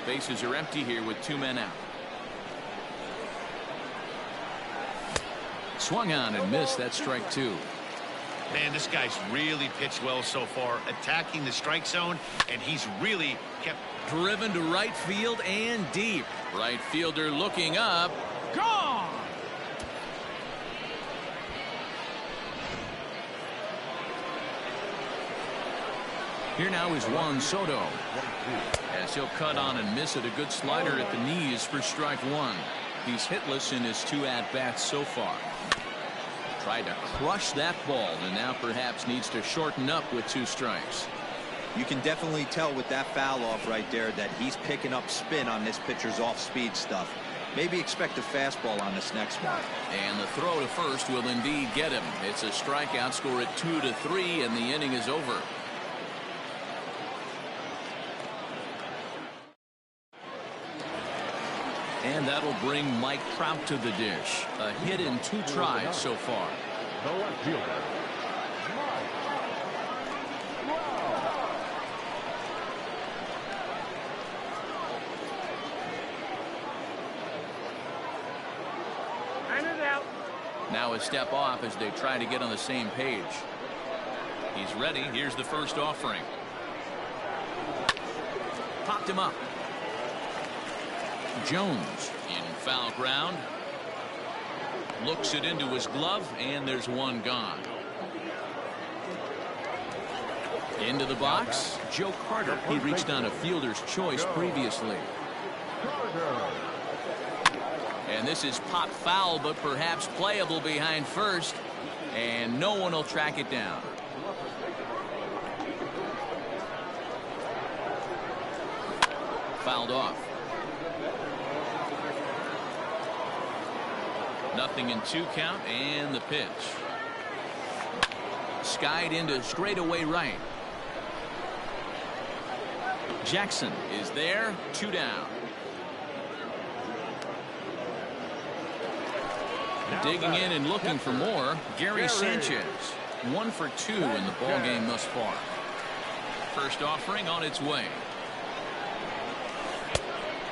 Bases are empty here with 2 men out. Swung on and missed. That's strike 2. Man, this guy's really pitched well so far, attacking the strike zone, and he's really kept Driven to right field and deep. Right fielder looking up. Gone! Here now is Juan Soto. As he'll cut on and miss it. A good slider at the knees for strike 1. He's hitless in his 2 at-bats so far. Tried to crush that ball and now perhaps needs to shorten up with 2 strikes. You can definitely tell with that foul off right there that he's picking up spin on this pitcher's off-speed stuff. Maybe expect a fastball on this next one. And the throw to first will indeed get him. It's a strikeout. Score at 2-3 and the inning is over. And that'll bring Mike Trout to the dish. A hit in 2 tries so far. The left fielder. Now a step off as they try to get on the same page. He's ready. Here's the first offering. Popped him up. Jones in foul ground. Looks it into his glove, and there's one gone. Into the box, Joe Carter. He reached on a fielder's choice previously. And this is popped foul, but perhaps playable behind first. And no one will track it down. Fouled off. Nothing in 2 count, and the pitch. Skied into straightaway right. Jackson is there. 2 down. Digging in and looking for more, Gary Sanchez. 1 for 2 in the ball game thus far. First offering on its way.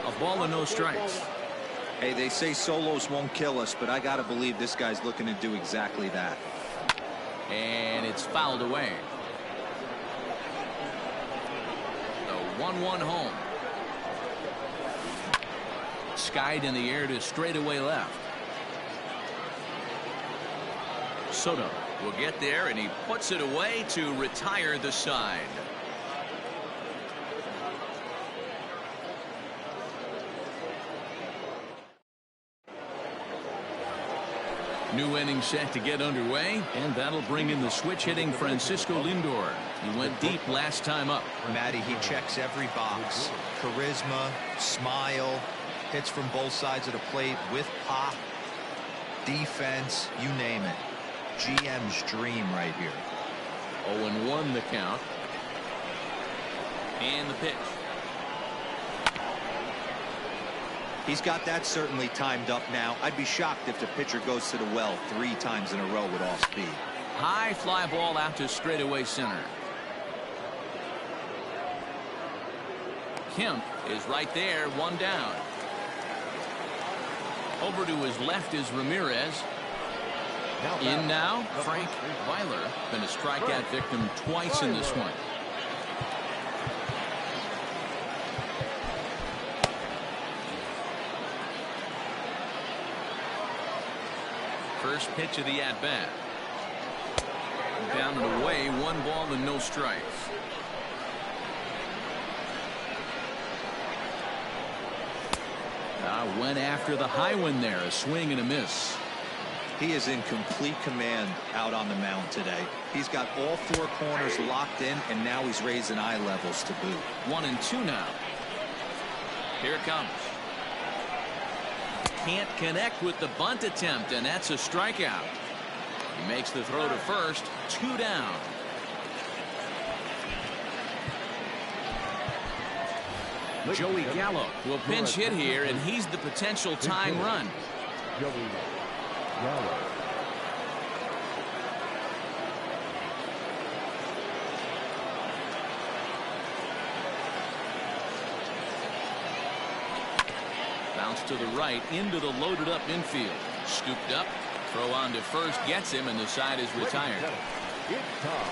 A ball and no strikes. Hey, they say solos won't kill us, but I got to believe this guy's looking to do exactly that. And it's fouled away. The 1-1 home. Skied in the air to straightaway left. Soto will get there, and he puts it away to retire the side. New inning set to get underway, and that'll bring in the switch hitting Francisco Lindor. He went deep last time up. Matty, he checks every box. Charisma, smile, hits from both sides of the plate with pop, defense, you name it. GM's dream right here. 0-1 the count. And the pitch. He's got that certainly timed up now. I'd be shocked if the pitcher goes to the well 3 times in a row with off speed. High fly ball out to straightaway center. Kemp is right there. 1 down. Over to his left is Ramirez. In now, Frank Weiler. Been a strikeout victim twice in this one. First pitch of the at-bat. Down and away, 1 ball and no strikes. Went after the high one there. A swing and a miss. He is in complete command out on the mound today. He's got all 4 corners locked in, and now he's raising eye levels to boot. 1-2 now. Here it comes. can't connect with the bunt attempt, and that's a strikeout. He makes the throw to first. 2 down. Joey Gallo will pinch hit here, and he's the potential tying run. Joey Gallo. Bounce to the right into the loaded up infield. Scooped up. Throw on to first gets him, and the side is retired. It's time.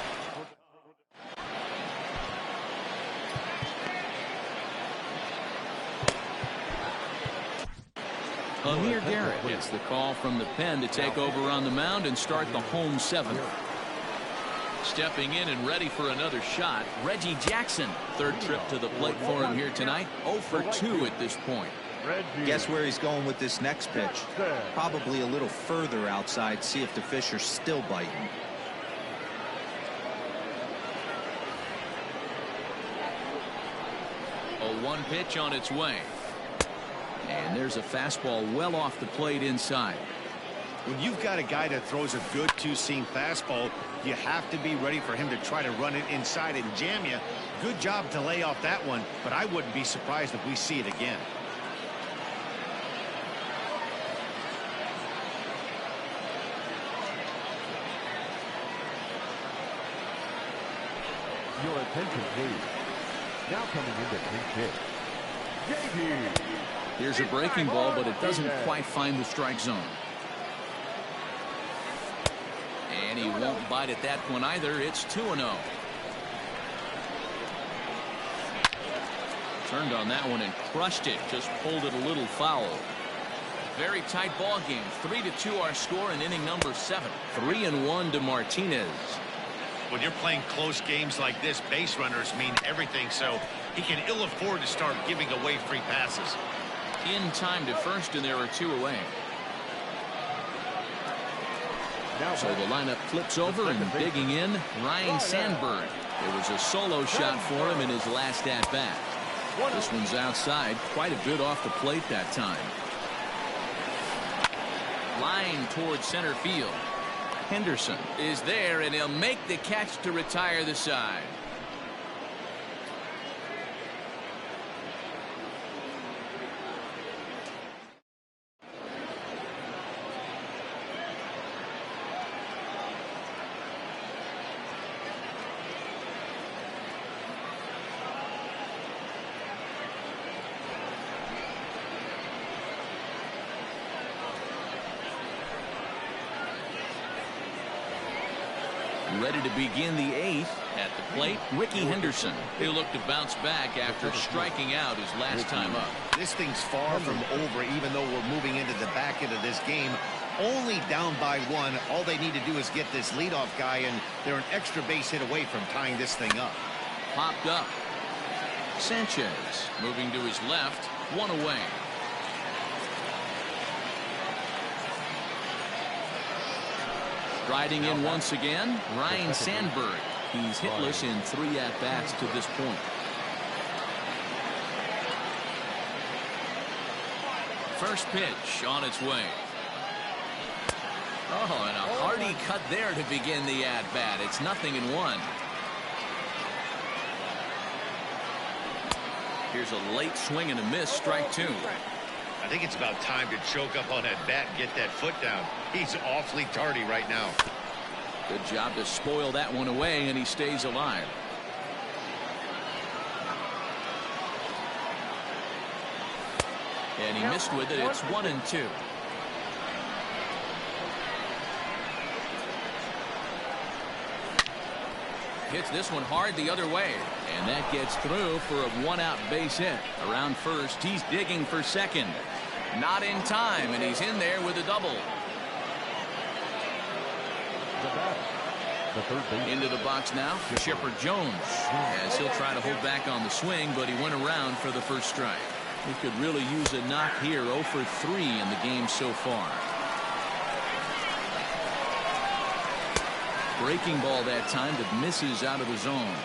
Amir Garrett gets the call from the pen to take over on the mound and start the home 7th. Stepping in and ready for another shot, Reggie Jackson. Third trip to the plate for him here tonight. 0 for 2 at this point. Guess where he's going with this next pitch? Probably a little further outside. See if the fish are still biting. A 1 pitch on its way. And there's a fastball well off the plate inside. When you've got a guy that throws a good 2-seam fastball, you have to be ready for him to try to run it inside and jam you. Good job to lay off that one, but I wouldn't be surprised if we see it again. Your attention, please. Now coming into pinch hit. JD. Here's a breaking ball, but it doesn't quite find the strike zone. And he won't bite at that one either. It's 2-0. Turned on that one and crushed it. Just pulled it a little foul. Very tight ball game. 3-2 our score in inning number 7. 3-1 to Martinez. When you're playing close games like this, base runners mean everything, so he can ill afford to start giving away free passes. In time to first, and there are 2 away. So the lineup flips over, and digging in, Ryan Sandberg. It was a solo shot for him in his last at-bat. This one's outside, quite a bit off the plate that time. Line towards center field. Henderson is there, and he'll make the catch to retire the side. Ready to begin the 8th. At the plate, Ricky Henderson. He'll look to bounce back after striking out his last time up. This thing's far from over, even though we're moving into the back end of this game. Only down by 1. All they need to do is get this leadoff guy, and they're an extra base hit away from tying this thing up. Popped up. Sanchez moving to his left. 1 away. Riding in once again, Ryan Sandberg. He's hitless in 3 at-bats to this point. First pitch on its way. Oh, and a hearty cut there to begin the at-bat. It's 0-1. Here's a late swing and a miss, strike 2. I think it's about time to choke up on that bat and get that foot down. He's awfully tardy right now. Good job to spoil that one away, and he stays alive. And he missed with it. It's 1-2. Hits this one hard the other way, and that gets through for a 1-out base hit. Around first, he's digging for second. Not in time, and he's in there with a double. Into the box now, Chipper Jones, as he'll try to hold back on the swing, but he went around for the first strike. He could really use a knock here. 0 for 3 in the game so far. Breaking ball that time that misses out of the zone.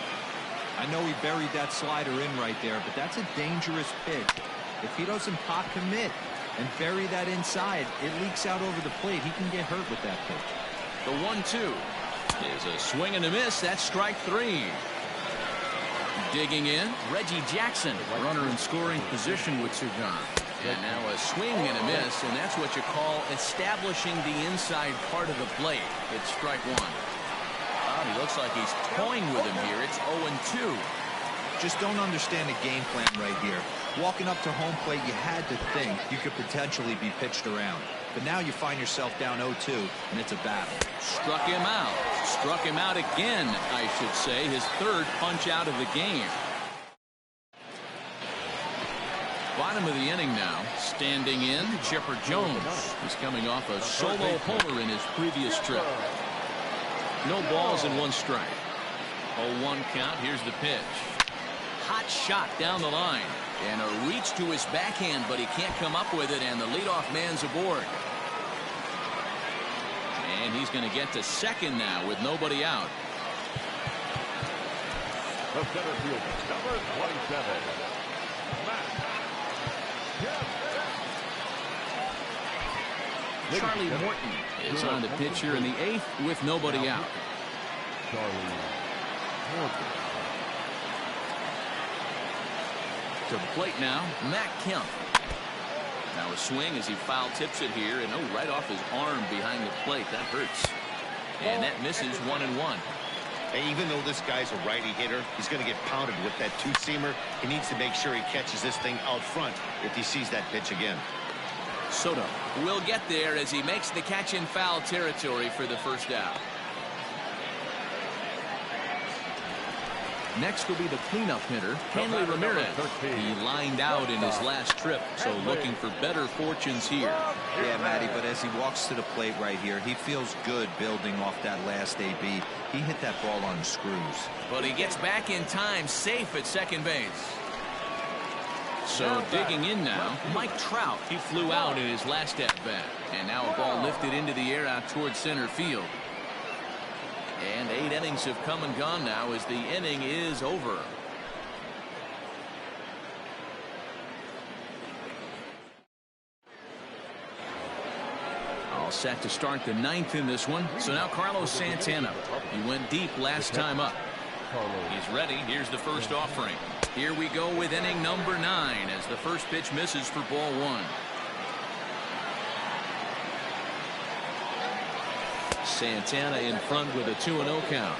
I know he buried that slider in right there, but that's a dangerous pitch. If he doesn't pot commit, and bury that inside. It leaks out over the plate. He can get hurt with that pitch. The 1-2 is a swing and a miss. That's strike 3. Digging in, Reggie Jackson, runner in scoring position with Sugan. And now a swing and a miss, and that's what you call establishing the inside part of the plate. It's strike 1. He looks like he's toying with him here. It's 0-2. Just don't understand the game plan right here. Walking up to home plate, you had to think you could potentially be pitched around. But now you find yourself down 0-2, and it's a battle. Struck him out. Struck him out again, I should say. His third punch out of the game. Bottom of the inning now. Standing in, Chipper Jones. He's coming off a solo homer in his previous trip. No balls and 1 strike. 0-1 count. Here's the pitch. Hot shot down the line. And a reach to his backhand, but he can't come up with it, and the leadoff man's aboard. And he's going to get to second now with nobody out. The center fielder, number 27. Charlie Morton is on the pitch here in the 8th with nobody out. Charlie Morton. To the plate now, Matt Kemp. Now a swing as he foul tips it here, and right off his arm behind the plate. That hurts. And that misses 1-1. Hey, even though this guy's a righty hitter, he's going to get pounded with that 2-seamer. He needs to make sure he catches this thing out front if he sees that pitch again. Soto will get there as he makes the catch in foul territory for the first out. Next will be the cleanup hitter, Hanley Ramirez. He lined out in his last trip, so looking for better fortunes here. Yeah, Matty, but as he walks to the plate right here, he feels good building off that last AB. He hit that ball on the screws. But he gets back in time, safe at second base. So digging in now, Mike Trout. He flew out in his last at-bat. And now a ball lifted into the air out towards center field. And 8 innings have come and gone now as the inning is over. All set to start the 9th in this one. So now Carlos Santana. He went deep last time up. He's ready. Here's the first offering. Here we go with inning number 9 as the first pitch misses for ball 1. Santana in front with a 2-0 count.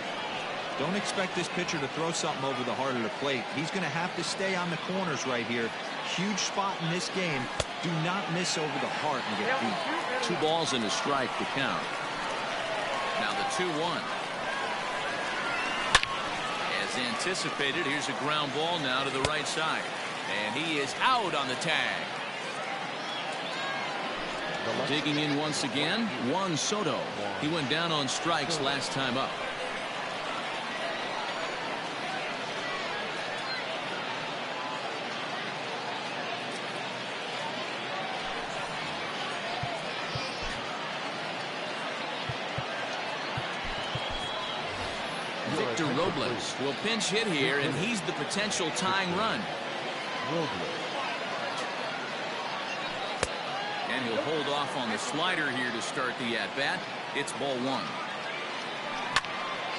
Don't expect this pitcher to throw something over the heart of the plate. He's going to have to stay on the corners right here. Huge spot in this game. Do not miss over the heart and get beat. 2 balls and a strike to count. Now the 2-1. As anticipated, here's a ground ball now to the right side. And he is out on the tag. Digging in once again, Juan Soto. He went down on strikes last time up. Victor Robles will pinch hit here, and he's the potential tying run. And he'll hold off on the slider here to start the at-bat. It's ball 1.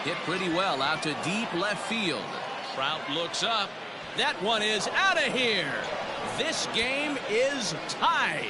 Hit pretty well out to deep left field. Trout looks up. That one is out of here. This game is tied.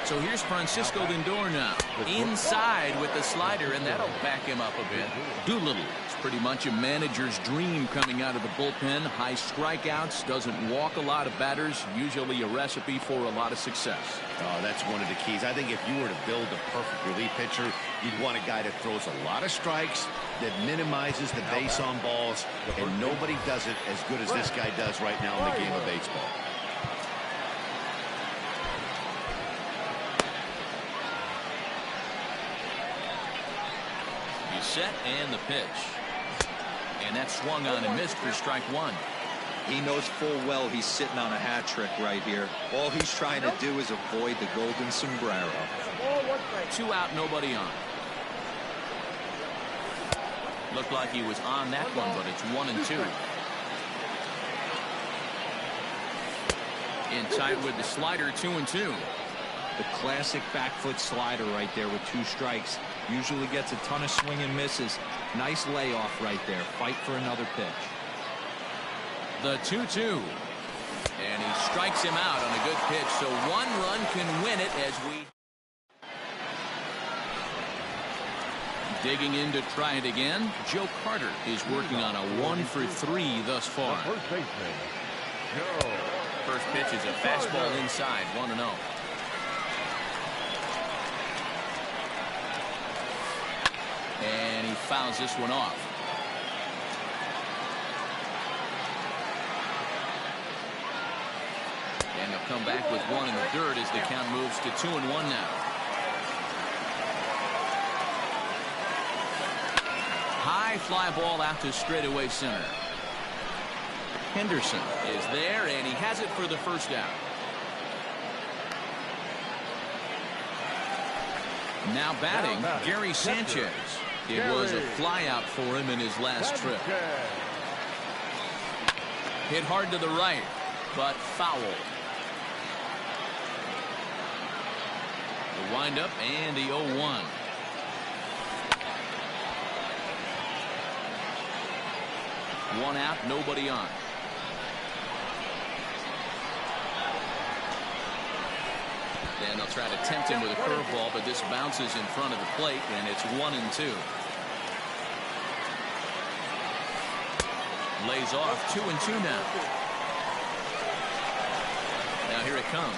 So here's Francisco Lindor now. Inside with the slider, and that'll back him up a bit. Doolittle. It's pretty much a manager's dream coming out of the bullpen. High strikeouts, doesn't walk a lot of batters. Usually a recipe for a lot of success. Oh, that's one of the keys. I think if you were to build a perfect relief pitcher, you'd want a guy that throws a lot of strikes, that minimizes the base on balls, and nobody does it as good as this guy does right now in the game of baseball. Set and the pitch, and that swung on and missed for strike 1. He knows full well he's sitting on a hat trick right here. All he's trying to do is avoid the golden sombrero. 2 out, nobody on. Looked like he was on that one, but it's 1-2. In tight with the slider, 2-2. The classic back foot slider right there with 2 strikes. Usually gets a ton of swing and misses. Nice layoff right there. Fight for another pitch. The 2-2. And he strikes him out on a good pitch. So 1 run can win it as we... Digging in to try it again. Joe Carter is working on a 1-for-3 thus far. First baseman, Joe. First pitch is a fastball inside, 1-0. And he fouls this one off. And he'll come back with 1 in the dirt as the count moves to 2-1 now. High fly ball out to straightaway center. Henderson is there, and he has it for the first out. Now batting, Gary Sanchez. It was a fly out for him in his last trip. Hit hard to the right, but foul. The windup and the 0-1. One out, nobody on. And they'll try to tempt him with a curveball, but this bounces in front of the plate, and it's 1-2. Lays off 2-2 now. Now here it comes.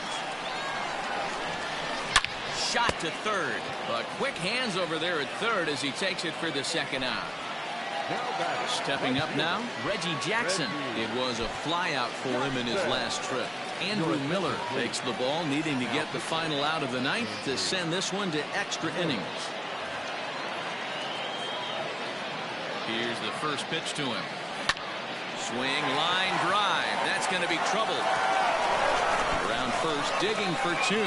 Shot to third, but quick hands over there at third as he takes it for the second out. Stepping up now, Reggie Jackson. It was a fly out for him in his last trip. Andrew Miller takes the ball, needing to get the final out of the ninth to send this one to extra innings. Here's the first pitch to him. Swing, line drive. That's going to be trouble. Around first, digging for 2.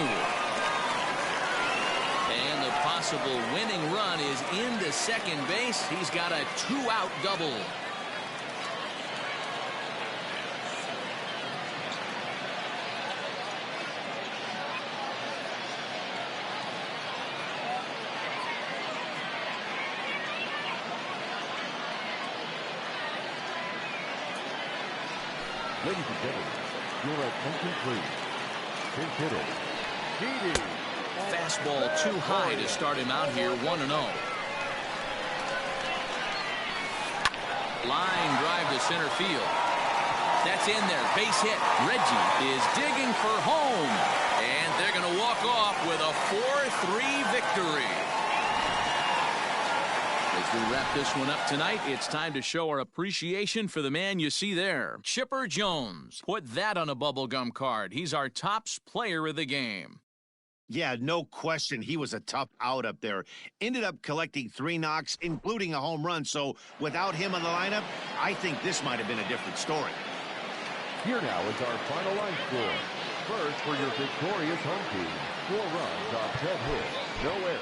And the possible winning run is into second base. He's got a 2-out double. Ladies and gentlemen, your attention please. Pinch hitter, Didi. Fastball too high to start him out here, 1-0. Line drive to center field. That's in there, base hit. Reggie is digging for home. And they're going to walk off with a 4-3 victory. As we wrap this one up tonight, it's time to show our appreciation for the man you see there, Chipper Jones. Put that on a bubblegum card. He's our tops player of the game. Yeah, no question. He was a tough out up there. Ended up collecting 3 knocks, including a home run. So without him in the lineup, I think this might have been a different story. Here now is our final line score. First, for your victorious home team, 4 runs off 10 hits, no errors.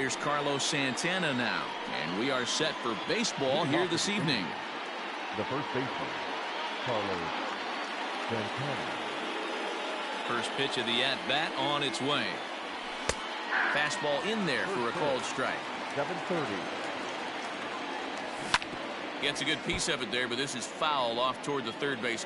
Here's Carlos Santana now, and we are set for baseball here this evening. The first baseman, Carlos Santana. First pitch of the at-bat on its way. Fastball in there for a called strike. 7:30. Gets a good piece of it there, but this is foul off toward the third base.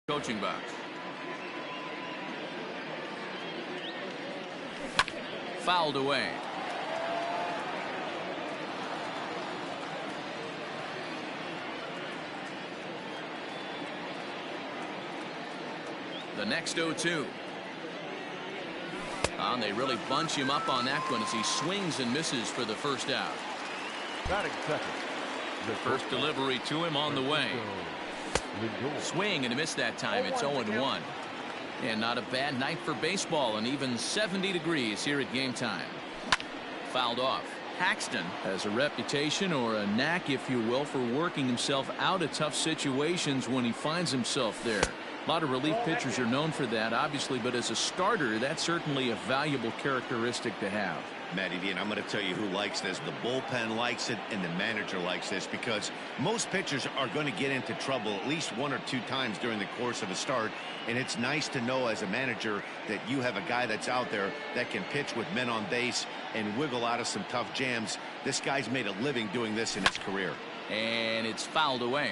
Coaching box. Fouled away. The next 0-2. And they really bunch him up on that one as he swings and misses for the first out. Batting second. The first delivery to him on the way. Swing and a miss that time. It's 0-1. And not a bad night for baseball, and even 70 degrees here at game time. Fouled off. Paxton has a reputation, or a knack if you will, for working himself out of tough situations when he finds himself there. A lot of relief pitchers are known for that, obviously, but as a starter, that's certainly a valuable characteristic to have. Matty D, and I'm going to tell you who likes this. The bullpen likes it, and the manager likes this, because most pitchers are going to get into trouble at least 1 or 2 times during the course of a start, and it's nice to know as a manager that you have a guy that's out there that can pitch with men on base and wiggle out of some tough jams. This guy's made a living doing this in his career. And it's fouled away.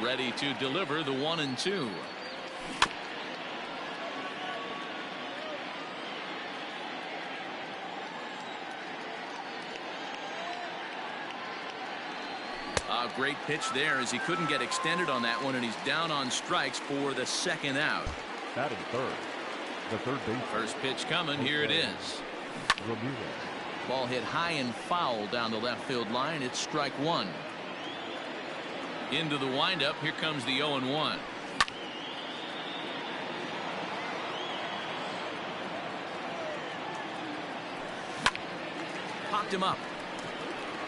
Ready to deliver the 1-2. A great pitch there, as he couldn't get extended on that one, and he's down on strikes for the 2nd out. Batting third, the third base. First pitch coming. Here it is. Ramirez. Ball hit high and foul down the left field line. It's strike 1. Into the windup. Here comes the 0-1. Popped him up.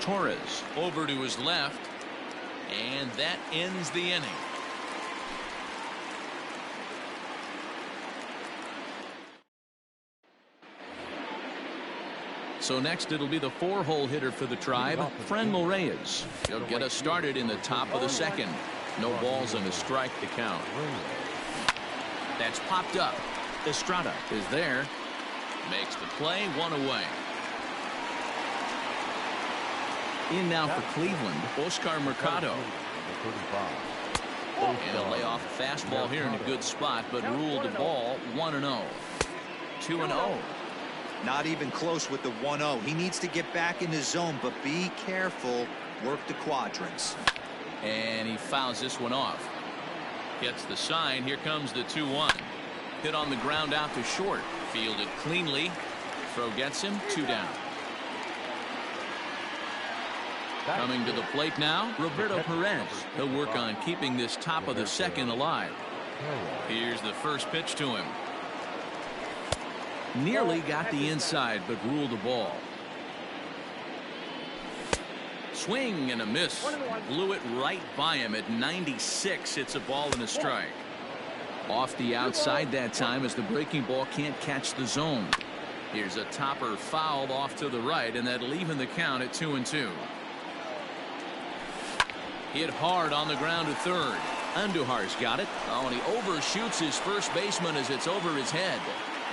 Torres over to his left, and that ends the inning. So next it'll be the 4-hole hitter for the Tribe, Franmil Reyes. He'll get us started in the top of the 2nd. No balls and a strike to count. That's popped up. Estrada is there. Makes the play, 1 away. In now for Cleveland, Oscar Mercado. And he'll lay off a fastball here in a good spot, but ruled the ball 1-0. 2-0. Not even close with the 1-0. He needs to get back in the zone, but be careful. Work the quadrants. And he fouls this one off. Gets the sign. Here comes the 2-1. Hit on the ground out to short. Fielded cleanly. Throw gets him. 2 down. Coming to the plate now, Roberto Perez. He'll work on keeping this top of the 2nd alive. Here's the first pitch to him. Nearly got the inside, but ruled the ball. Swing and a miss. Blew it right by him at 96. It's a ball and a strike. Off the outside that time, as the breaking ball can't catch the zone. Here's a topper fouled off to the right, and that'll even the count at 2-2. Hit hard on the ground to third. Andujar's got it. Oh, and he overshoots his first baseman as it's over his head.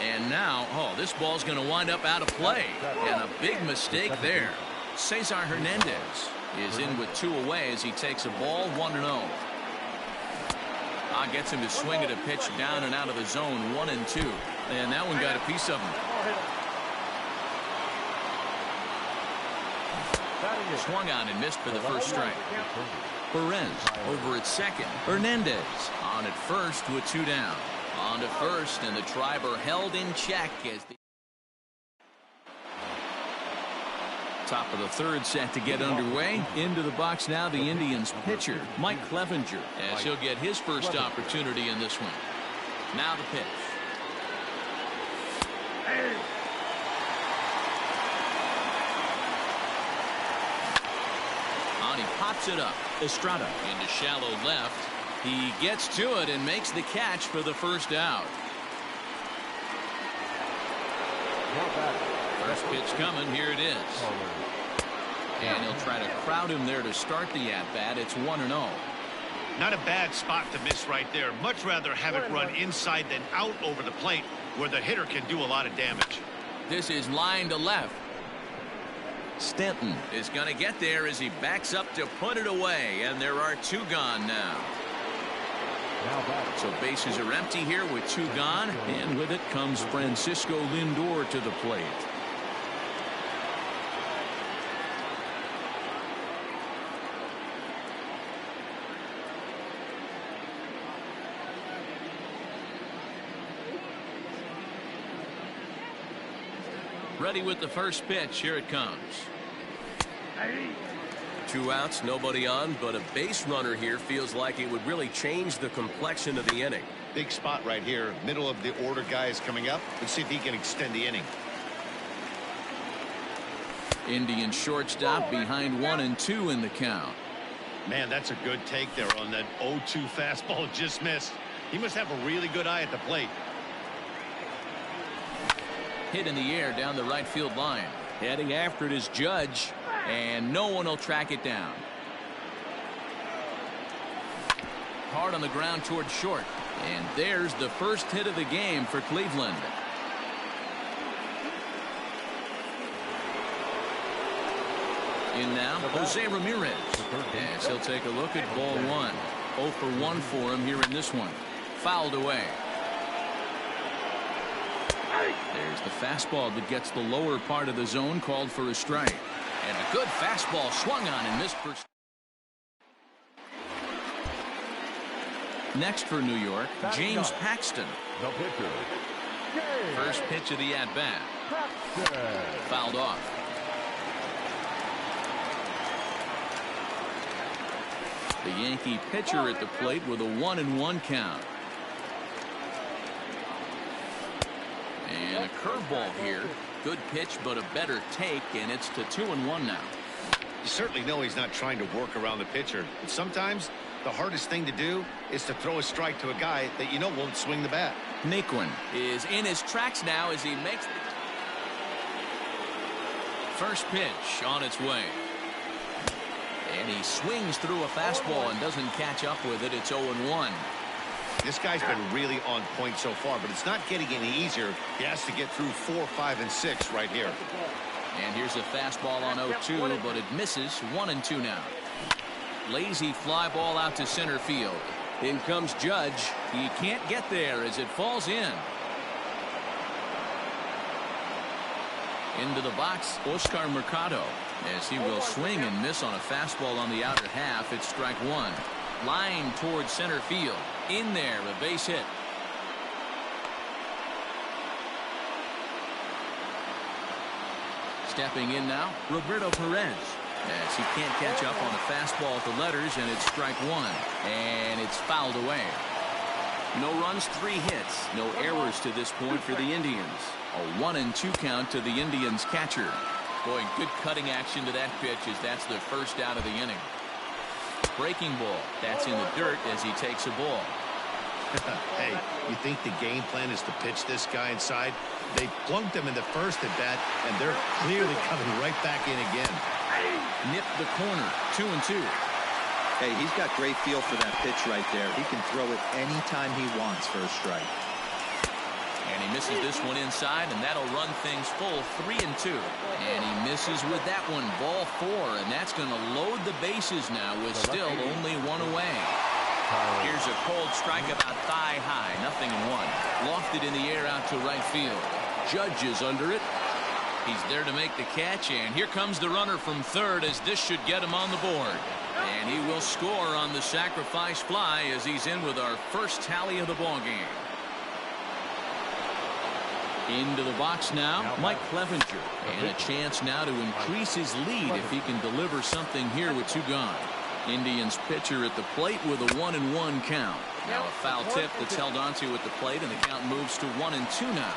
And now, this ball's going to wind up out of play. And a big mistake there. Cesar Hernandez is in with 2 away as he takes a ball, 1-0. Gets him to swing at a pitch down and out of the zone, 1-2. And that one got a piece of him. Swung on and missed for the first strike. Perez over at 2nd. Hernandez on at first with 2 down. On to first, and the Tribe are held in check as the top of the 3rd set to get underway. Into the box now, the Indians pitcher, Mike Clevenger, as he'll get his first opportunity in this one. Now the pitch. He pops it up. Estrada into shallow left. He gets to it and makes the catch for the first out. First pitch coming. Here it is. And he'll try to crowd him there to start the at-bat. It's 1-0. Not a bad spot to miss right there. Much rather have it run inside than out over the plate, where the hitter can do a lot of damage. This is line to left. Stanton is going to get there as he backs up to put it away, and there are 2 gone now. So bases are empty here with 2 gone, and with it comes Francisco Lindor to the plate. Ready with the first pitch. Here it comes. 2 outs, nobody on, but a base runner here feels like it would really change the complexion of the inning. Big spot right here. Middle of the order guy is coming up. Let's see if he can extend the inning. Indian shortstop behind 1-2 in the count. Man, that's a good take there on that 0-2 fastball just missed. He must have a really good eye at the plate. Hit in the air down the right field line. Heading after it is Judge, and no one will track it down. Hard on the ground toward short, and there's the first hit of the game for Cleveland. In now, Jose Ramirez, as he'll take a look at ball one. 0 for 1 for him here in this one. Fouled away. There's the fastball that gets the lower part of the zone, called for a strike. And a good fastball swung on and missed for. Next for New York, James Paxton. The pitcher. First pitch of the at-bat. Fouled off. The Yankee pitcher at the plate with a 1-1 count. And a curveball here. Good pitch, but a better take, and it's to 2-1 now. You certainly know he's not trying to work around the pitcher. But sometimes the hardest thing to do is to throw a strike to a guy that you know won't swing the bat. Naquin is in his tracks now as he makes the first pitch on its way. And he swings through a fastball and doesn't catch up with it. It's 0-1. This guy's been really on point so far, but it's not getting any easier. He has to get through 4, 5, and 6 right here. And here's a fastball on 0-2, but it misses. 1-2 now. Lazy fly ball out to center field. In comes Judge. He can't get there as it falls in. Into the box, Oscar Mercado, as he will swing and miss on a fastball on the outer half. It's strike one. Line towards center field. In there, a base hit. Stepping in now, Roberto Perez, as he can't catch up on a fastball at the letters, and it's strike one. And it's fouled away. No runs, 3 hits. No errors to this point for the Indians. A 1-2 count to the Indians catcher. Boy, good cutting action to that pitch as that's the first out of the inning. Breaking ball. That's in the dirt as he takes a ball. Hey, you think the game plan is to pitch this guy inside? They plunked him in the first at bat, and they're clearly coming right back in again. Nip the corner. 2-2. Hey, he's got great feel for that pitch right there. He can throw it anytime he wants for a strike. And he misses this one inside, and that'll run things full. 3-2. And he misses with that one. Ball 4, and that's going to load the bases now with still only 1 away. Here's a cold strike about thigh high. 0-1. Lofted in the air out to right field. Judge is under it. He's there to make the catch, and here comes the runner from third as this should get him on the board. And he will score on the sacrifice fly as he's in with our first tally of the ball game. Into the box now, Mike Clevenger. And a chance now to increase his lead if he can deliver something here with 2 gone. Indians pitcher at the plate with a 1-1 count. Now a foul tip that's held onto at the plate, and the count moves to 1-2 now.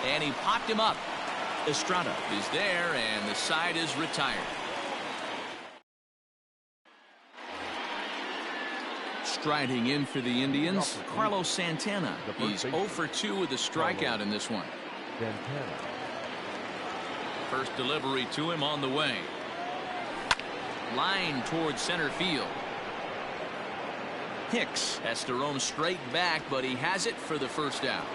And he popped him up. Estrada is there, and the side is retired. Striding in for the Indians, Carlos Santana. He's 0 for 2 with a strikeout in this one. First delivery to him on the way. Line towards center field. Hicks has to roam straight back, but he has it for the first out.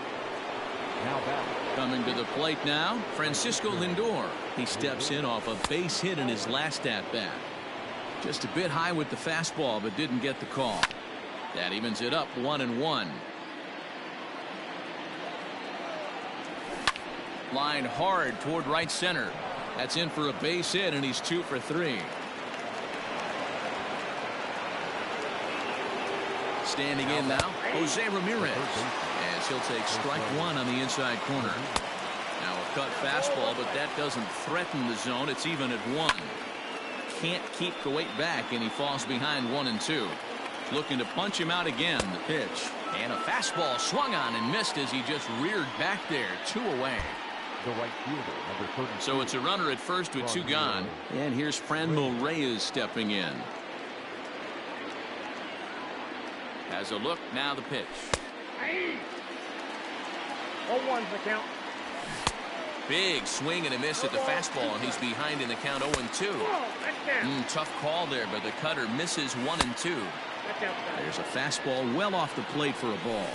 Coming to the plate now, Francisco Lindor. He steps in off a base hit in his last at-bat. Just a bit high with the fastball, but didn't get the call. That evens it up 1-1. Line hard toward right center. That's in for a base hit, and he's 2 for 3. Standing in now, Jose Ramirez, as he'll take strike 1 on the inside corner. Now a cut fastball, but that doesn't threaten the zone. It's even at 1. Can't keep the weight back, and he falls behind 1-2. Looking to punch him out again. The pitch. And a fastball swung on and missed as he just reared back there. 2 away. The right fielder, number 30. So it's a runner at first with 2 gone. And here's Franmil Reyes stepping in. Has a look. Now the pitch. 0-1's the count. Big swing and a miss at the fastball, and he's behind in the count 0-2. Tough call there, but the cutter misses 1-2. There's a fastball well off the plate for a ball.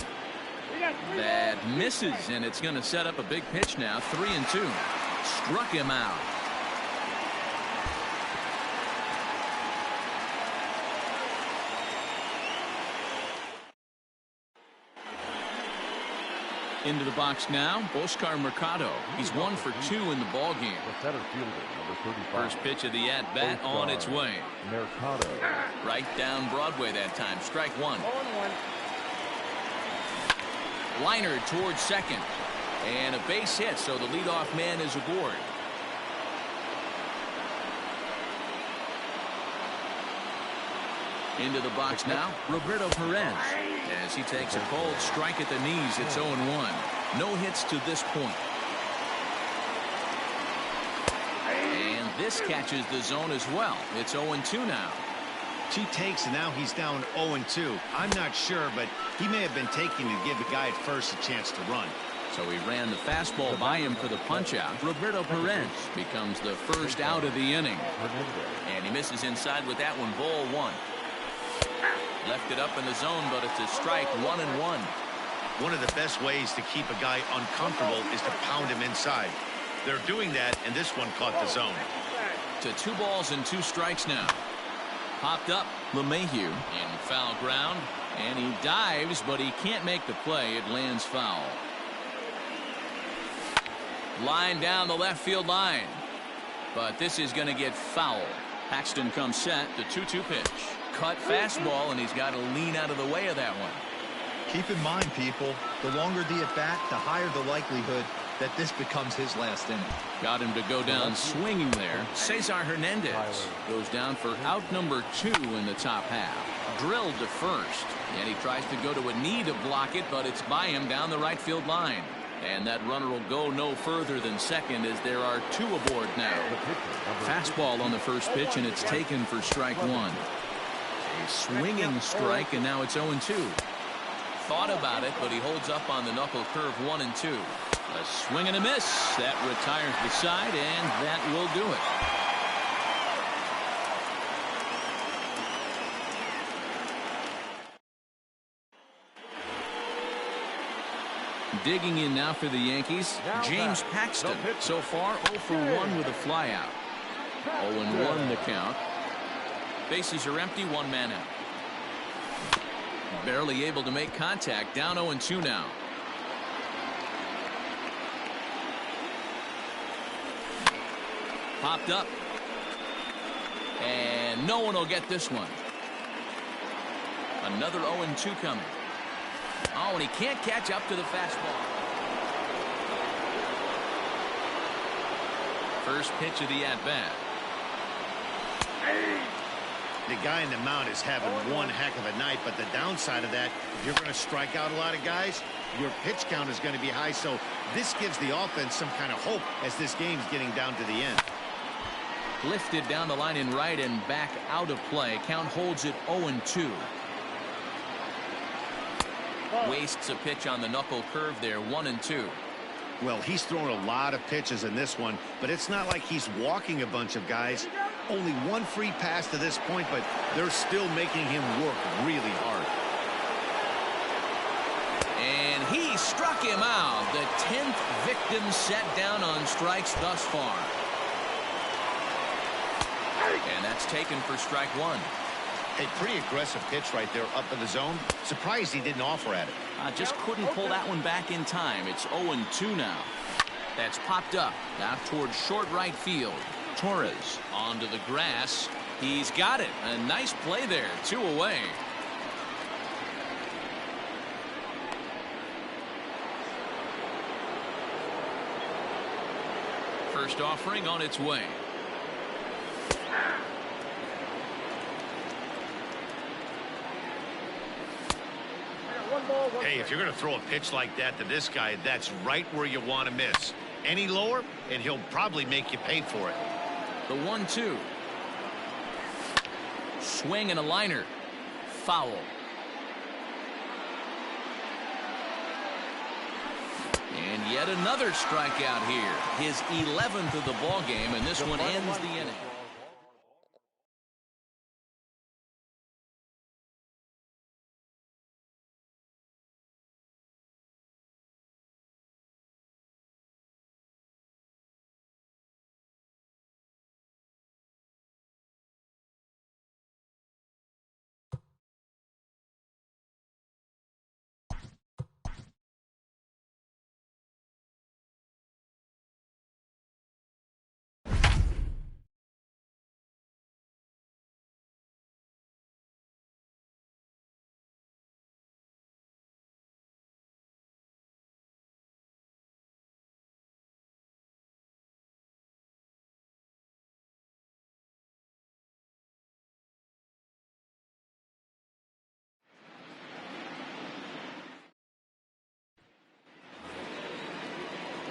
That misses, and it's going to set up a big pitch now. 3-2. Struck him out. Into the box now, Oscar Mercado. He's 1 for 2 in the ball game. The center fielder, number 35. First pitch of the at-bat on its way. Mercado. Right down Broadway that time. Strike 1. 0-1. Liner towards second. And a base hit, so the leadoff man is aboard. Into the box now, Roberto Perez. As he takes a cold strike at the knees, it's 0-1. No hits to this point. And this catches the zone as well. It's 0-2 now. She takes, and now he's down 0-2. I'm not sure, but he may have been taking to give the guy at first a chance to run. So he ran the fastball by him for the punch-out. Roberto Perez becomes the first out of the inning. And he misses inside with that one. Ball 1. Left it up in the zone, but it's a strike. 1-1. One of the best ways to keep a guy uncomfortable is to pound him inside. They're doing that, and this one caught the zone. To 2 balls and 2 strikes now. Popped up. LeMahieu in foul ground, and he dives, but he can't make the play. It lands foul. Line down the left field line, but this is going to get foul. Paxton comes set. The 2-2 pitch. Cut fastball, and he's got to lean out of the way of that one. Keep in mind, people, the longer the at-bat, the higher the likelihood that this becomes his last inning. Got him to go down swinging there. Cesar Hernandez goes down for out number 2 in the top half. Drilled to first, and he tries to go to a knee to block it, but it's by him down the right field line. And that runner will go no further than second as there are 2 aboard now. Fastball on the first pitch, and it's taken for strike 1. A swinging strike, and now it's 0-2. Thought about it, but he holds up on the knuckle curve. 1-2. A swing and a miss. That retires the side, and that will do it. Digging in now for the Yankees, James Paxton. So far 0 for 1 with a flyout. 0-1 the count. Bases are empty, 1 man out. Barely able to make contact. Down 0-2 now. Popped up. And no one will get this one. Another 0-2 coming. Oh, and he can't catch up to the fastball. First pitch of the at-bat. The guy in the mound is having one heck of a night, but the downside of that, if you're going to strike out a lot of guys, your pitch count is going to be high, so this gives the offense some kind of hope as this game's getting down to the end. Lifted down the line in right and back out of play. Count holds it 0-2. Wastes a pitch on the knuckle curve there. 1-2. Well, he's thrown a lot of pitches in this one, but it's not like he's walking a bunch of guys. Only 1 free pass to this point, but they're still making him work really hard. And he struck him out. The 10th victim set down on strikes thus far. And that's taken for strike 1. A pretty aggressive pitch right there up in the zone. Surprised he didn't offer at it. Just couldn't pull that one back in time. It's 0-2 now. That's popped up out towards short right field. Torres onto the grass. He's got it. A nice play there. 2 away. First offering on its way. Hey, if you're going to throw a pitch like that to this guy, that's right where you want to miss. Any lower, and he'll probably make you pay for it. The 1-2. Swing and a liner. Foul. And yet another strikeout here. His 11th of the ball game, and this one ends the inning.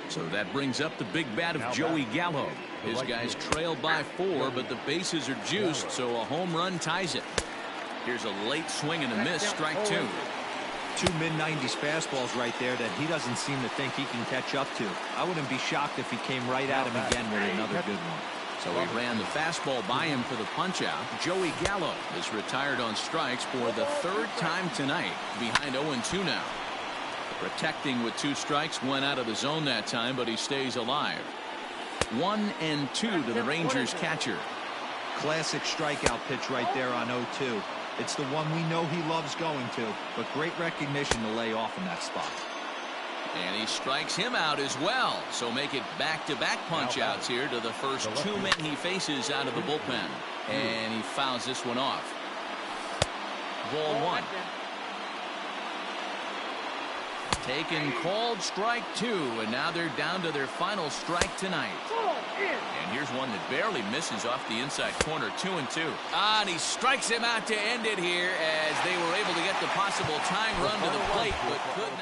So that brings up the big bat of Joey Gallo. His guys trail by 4, but the bases are juiced, so a home run ties it. Here's a late swing and a miss, strike 2. 2 mid-90s fastballs right there that he doesn't seem to think he can catch up to. I wouldn't be shocked if he came right at him again with another good one. So he ran the fastball by him for the punch-out. Joey Gallo is retired on strikes for the 3rd time tonight, behind 0-2 now. Protecting with 2 strikes, went out of the zone that time, but he stays alive. 1-2 to the Rangers catcher. Classic strikeout pitch right there on 0-2. It's the one we know he loves going to, but great recognition to lay off in that spot. And he strikes him out as well. So make it back-to-back punch-outs here to the first 2 men he faces out of the bullpen. And he fouls this one off. Ball 1. Taken, called, strike 2, and now they're down to their final strike tonight. And here's one that barely misses off the inside corner, 2-2. And he strikes him out to end it here as they were able to get the possible tying run to the plate, but couldn't.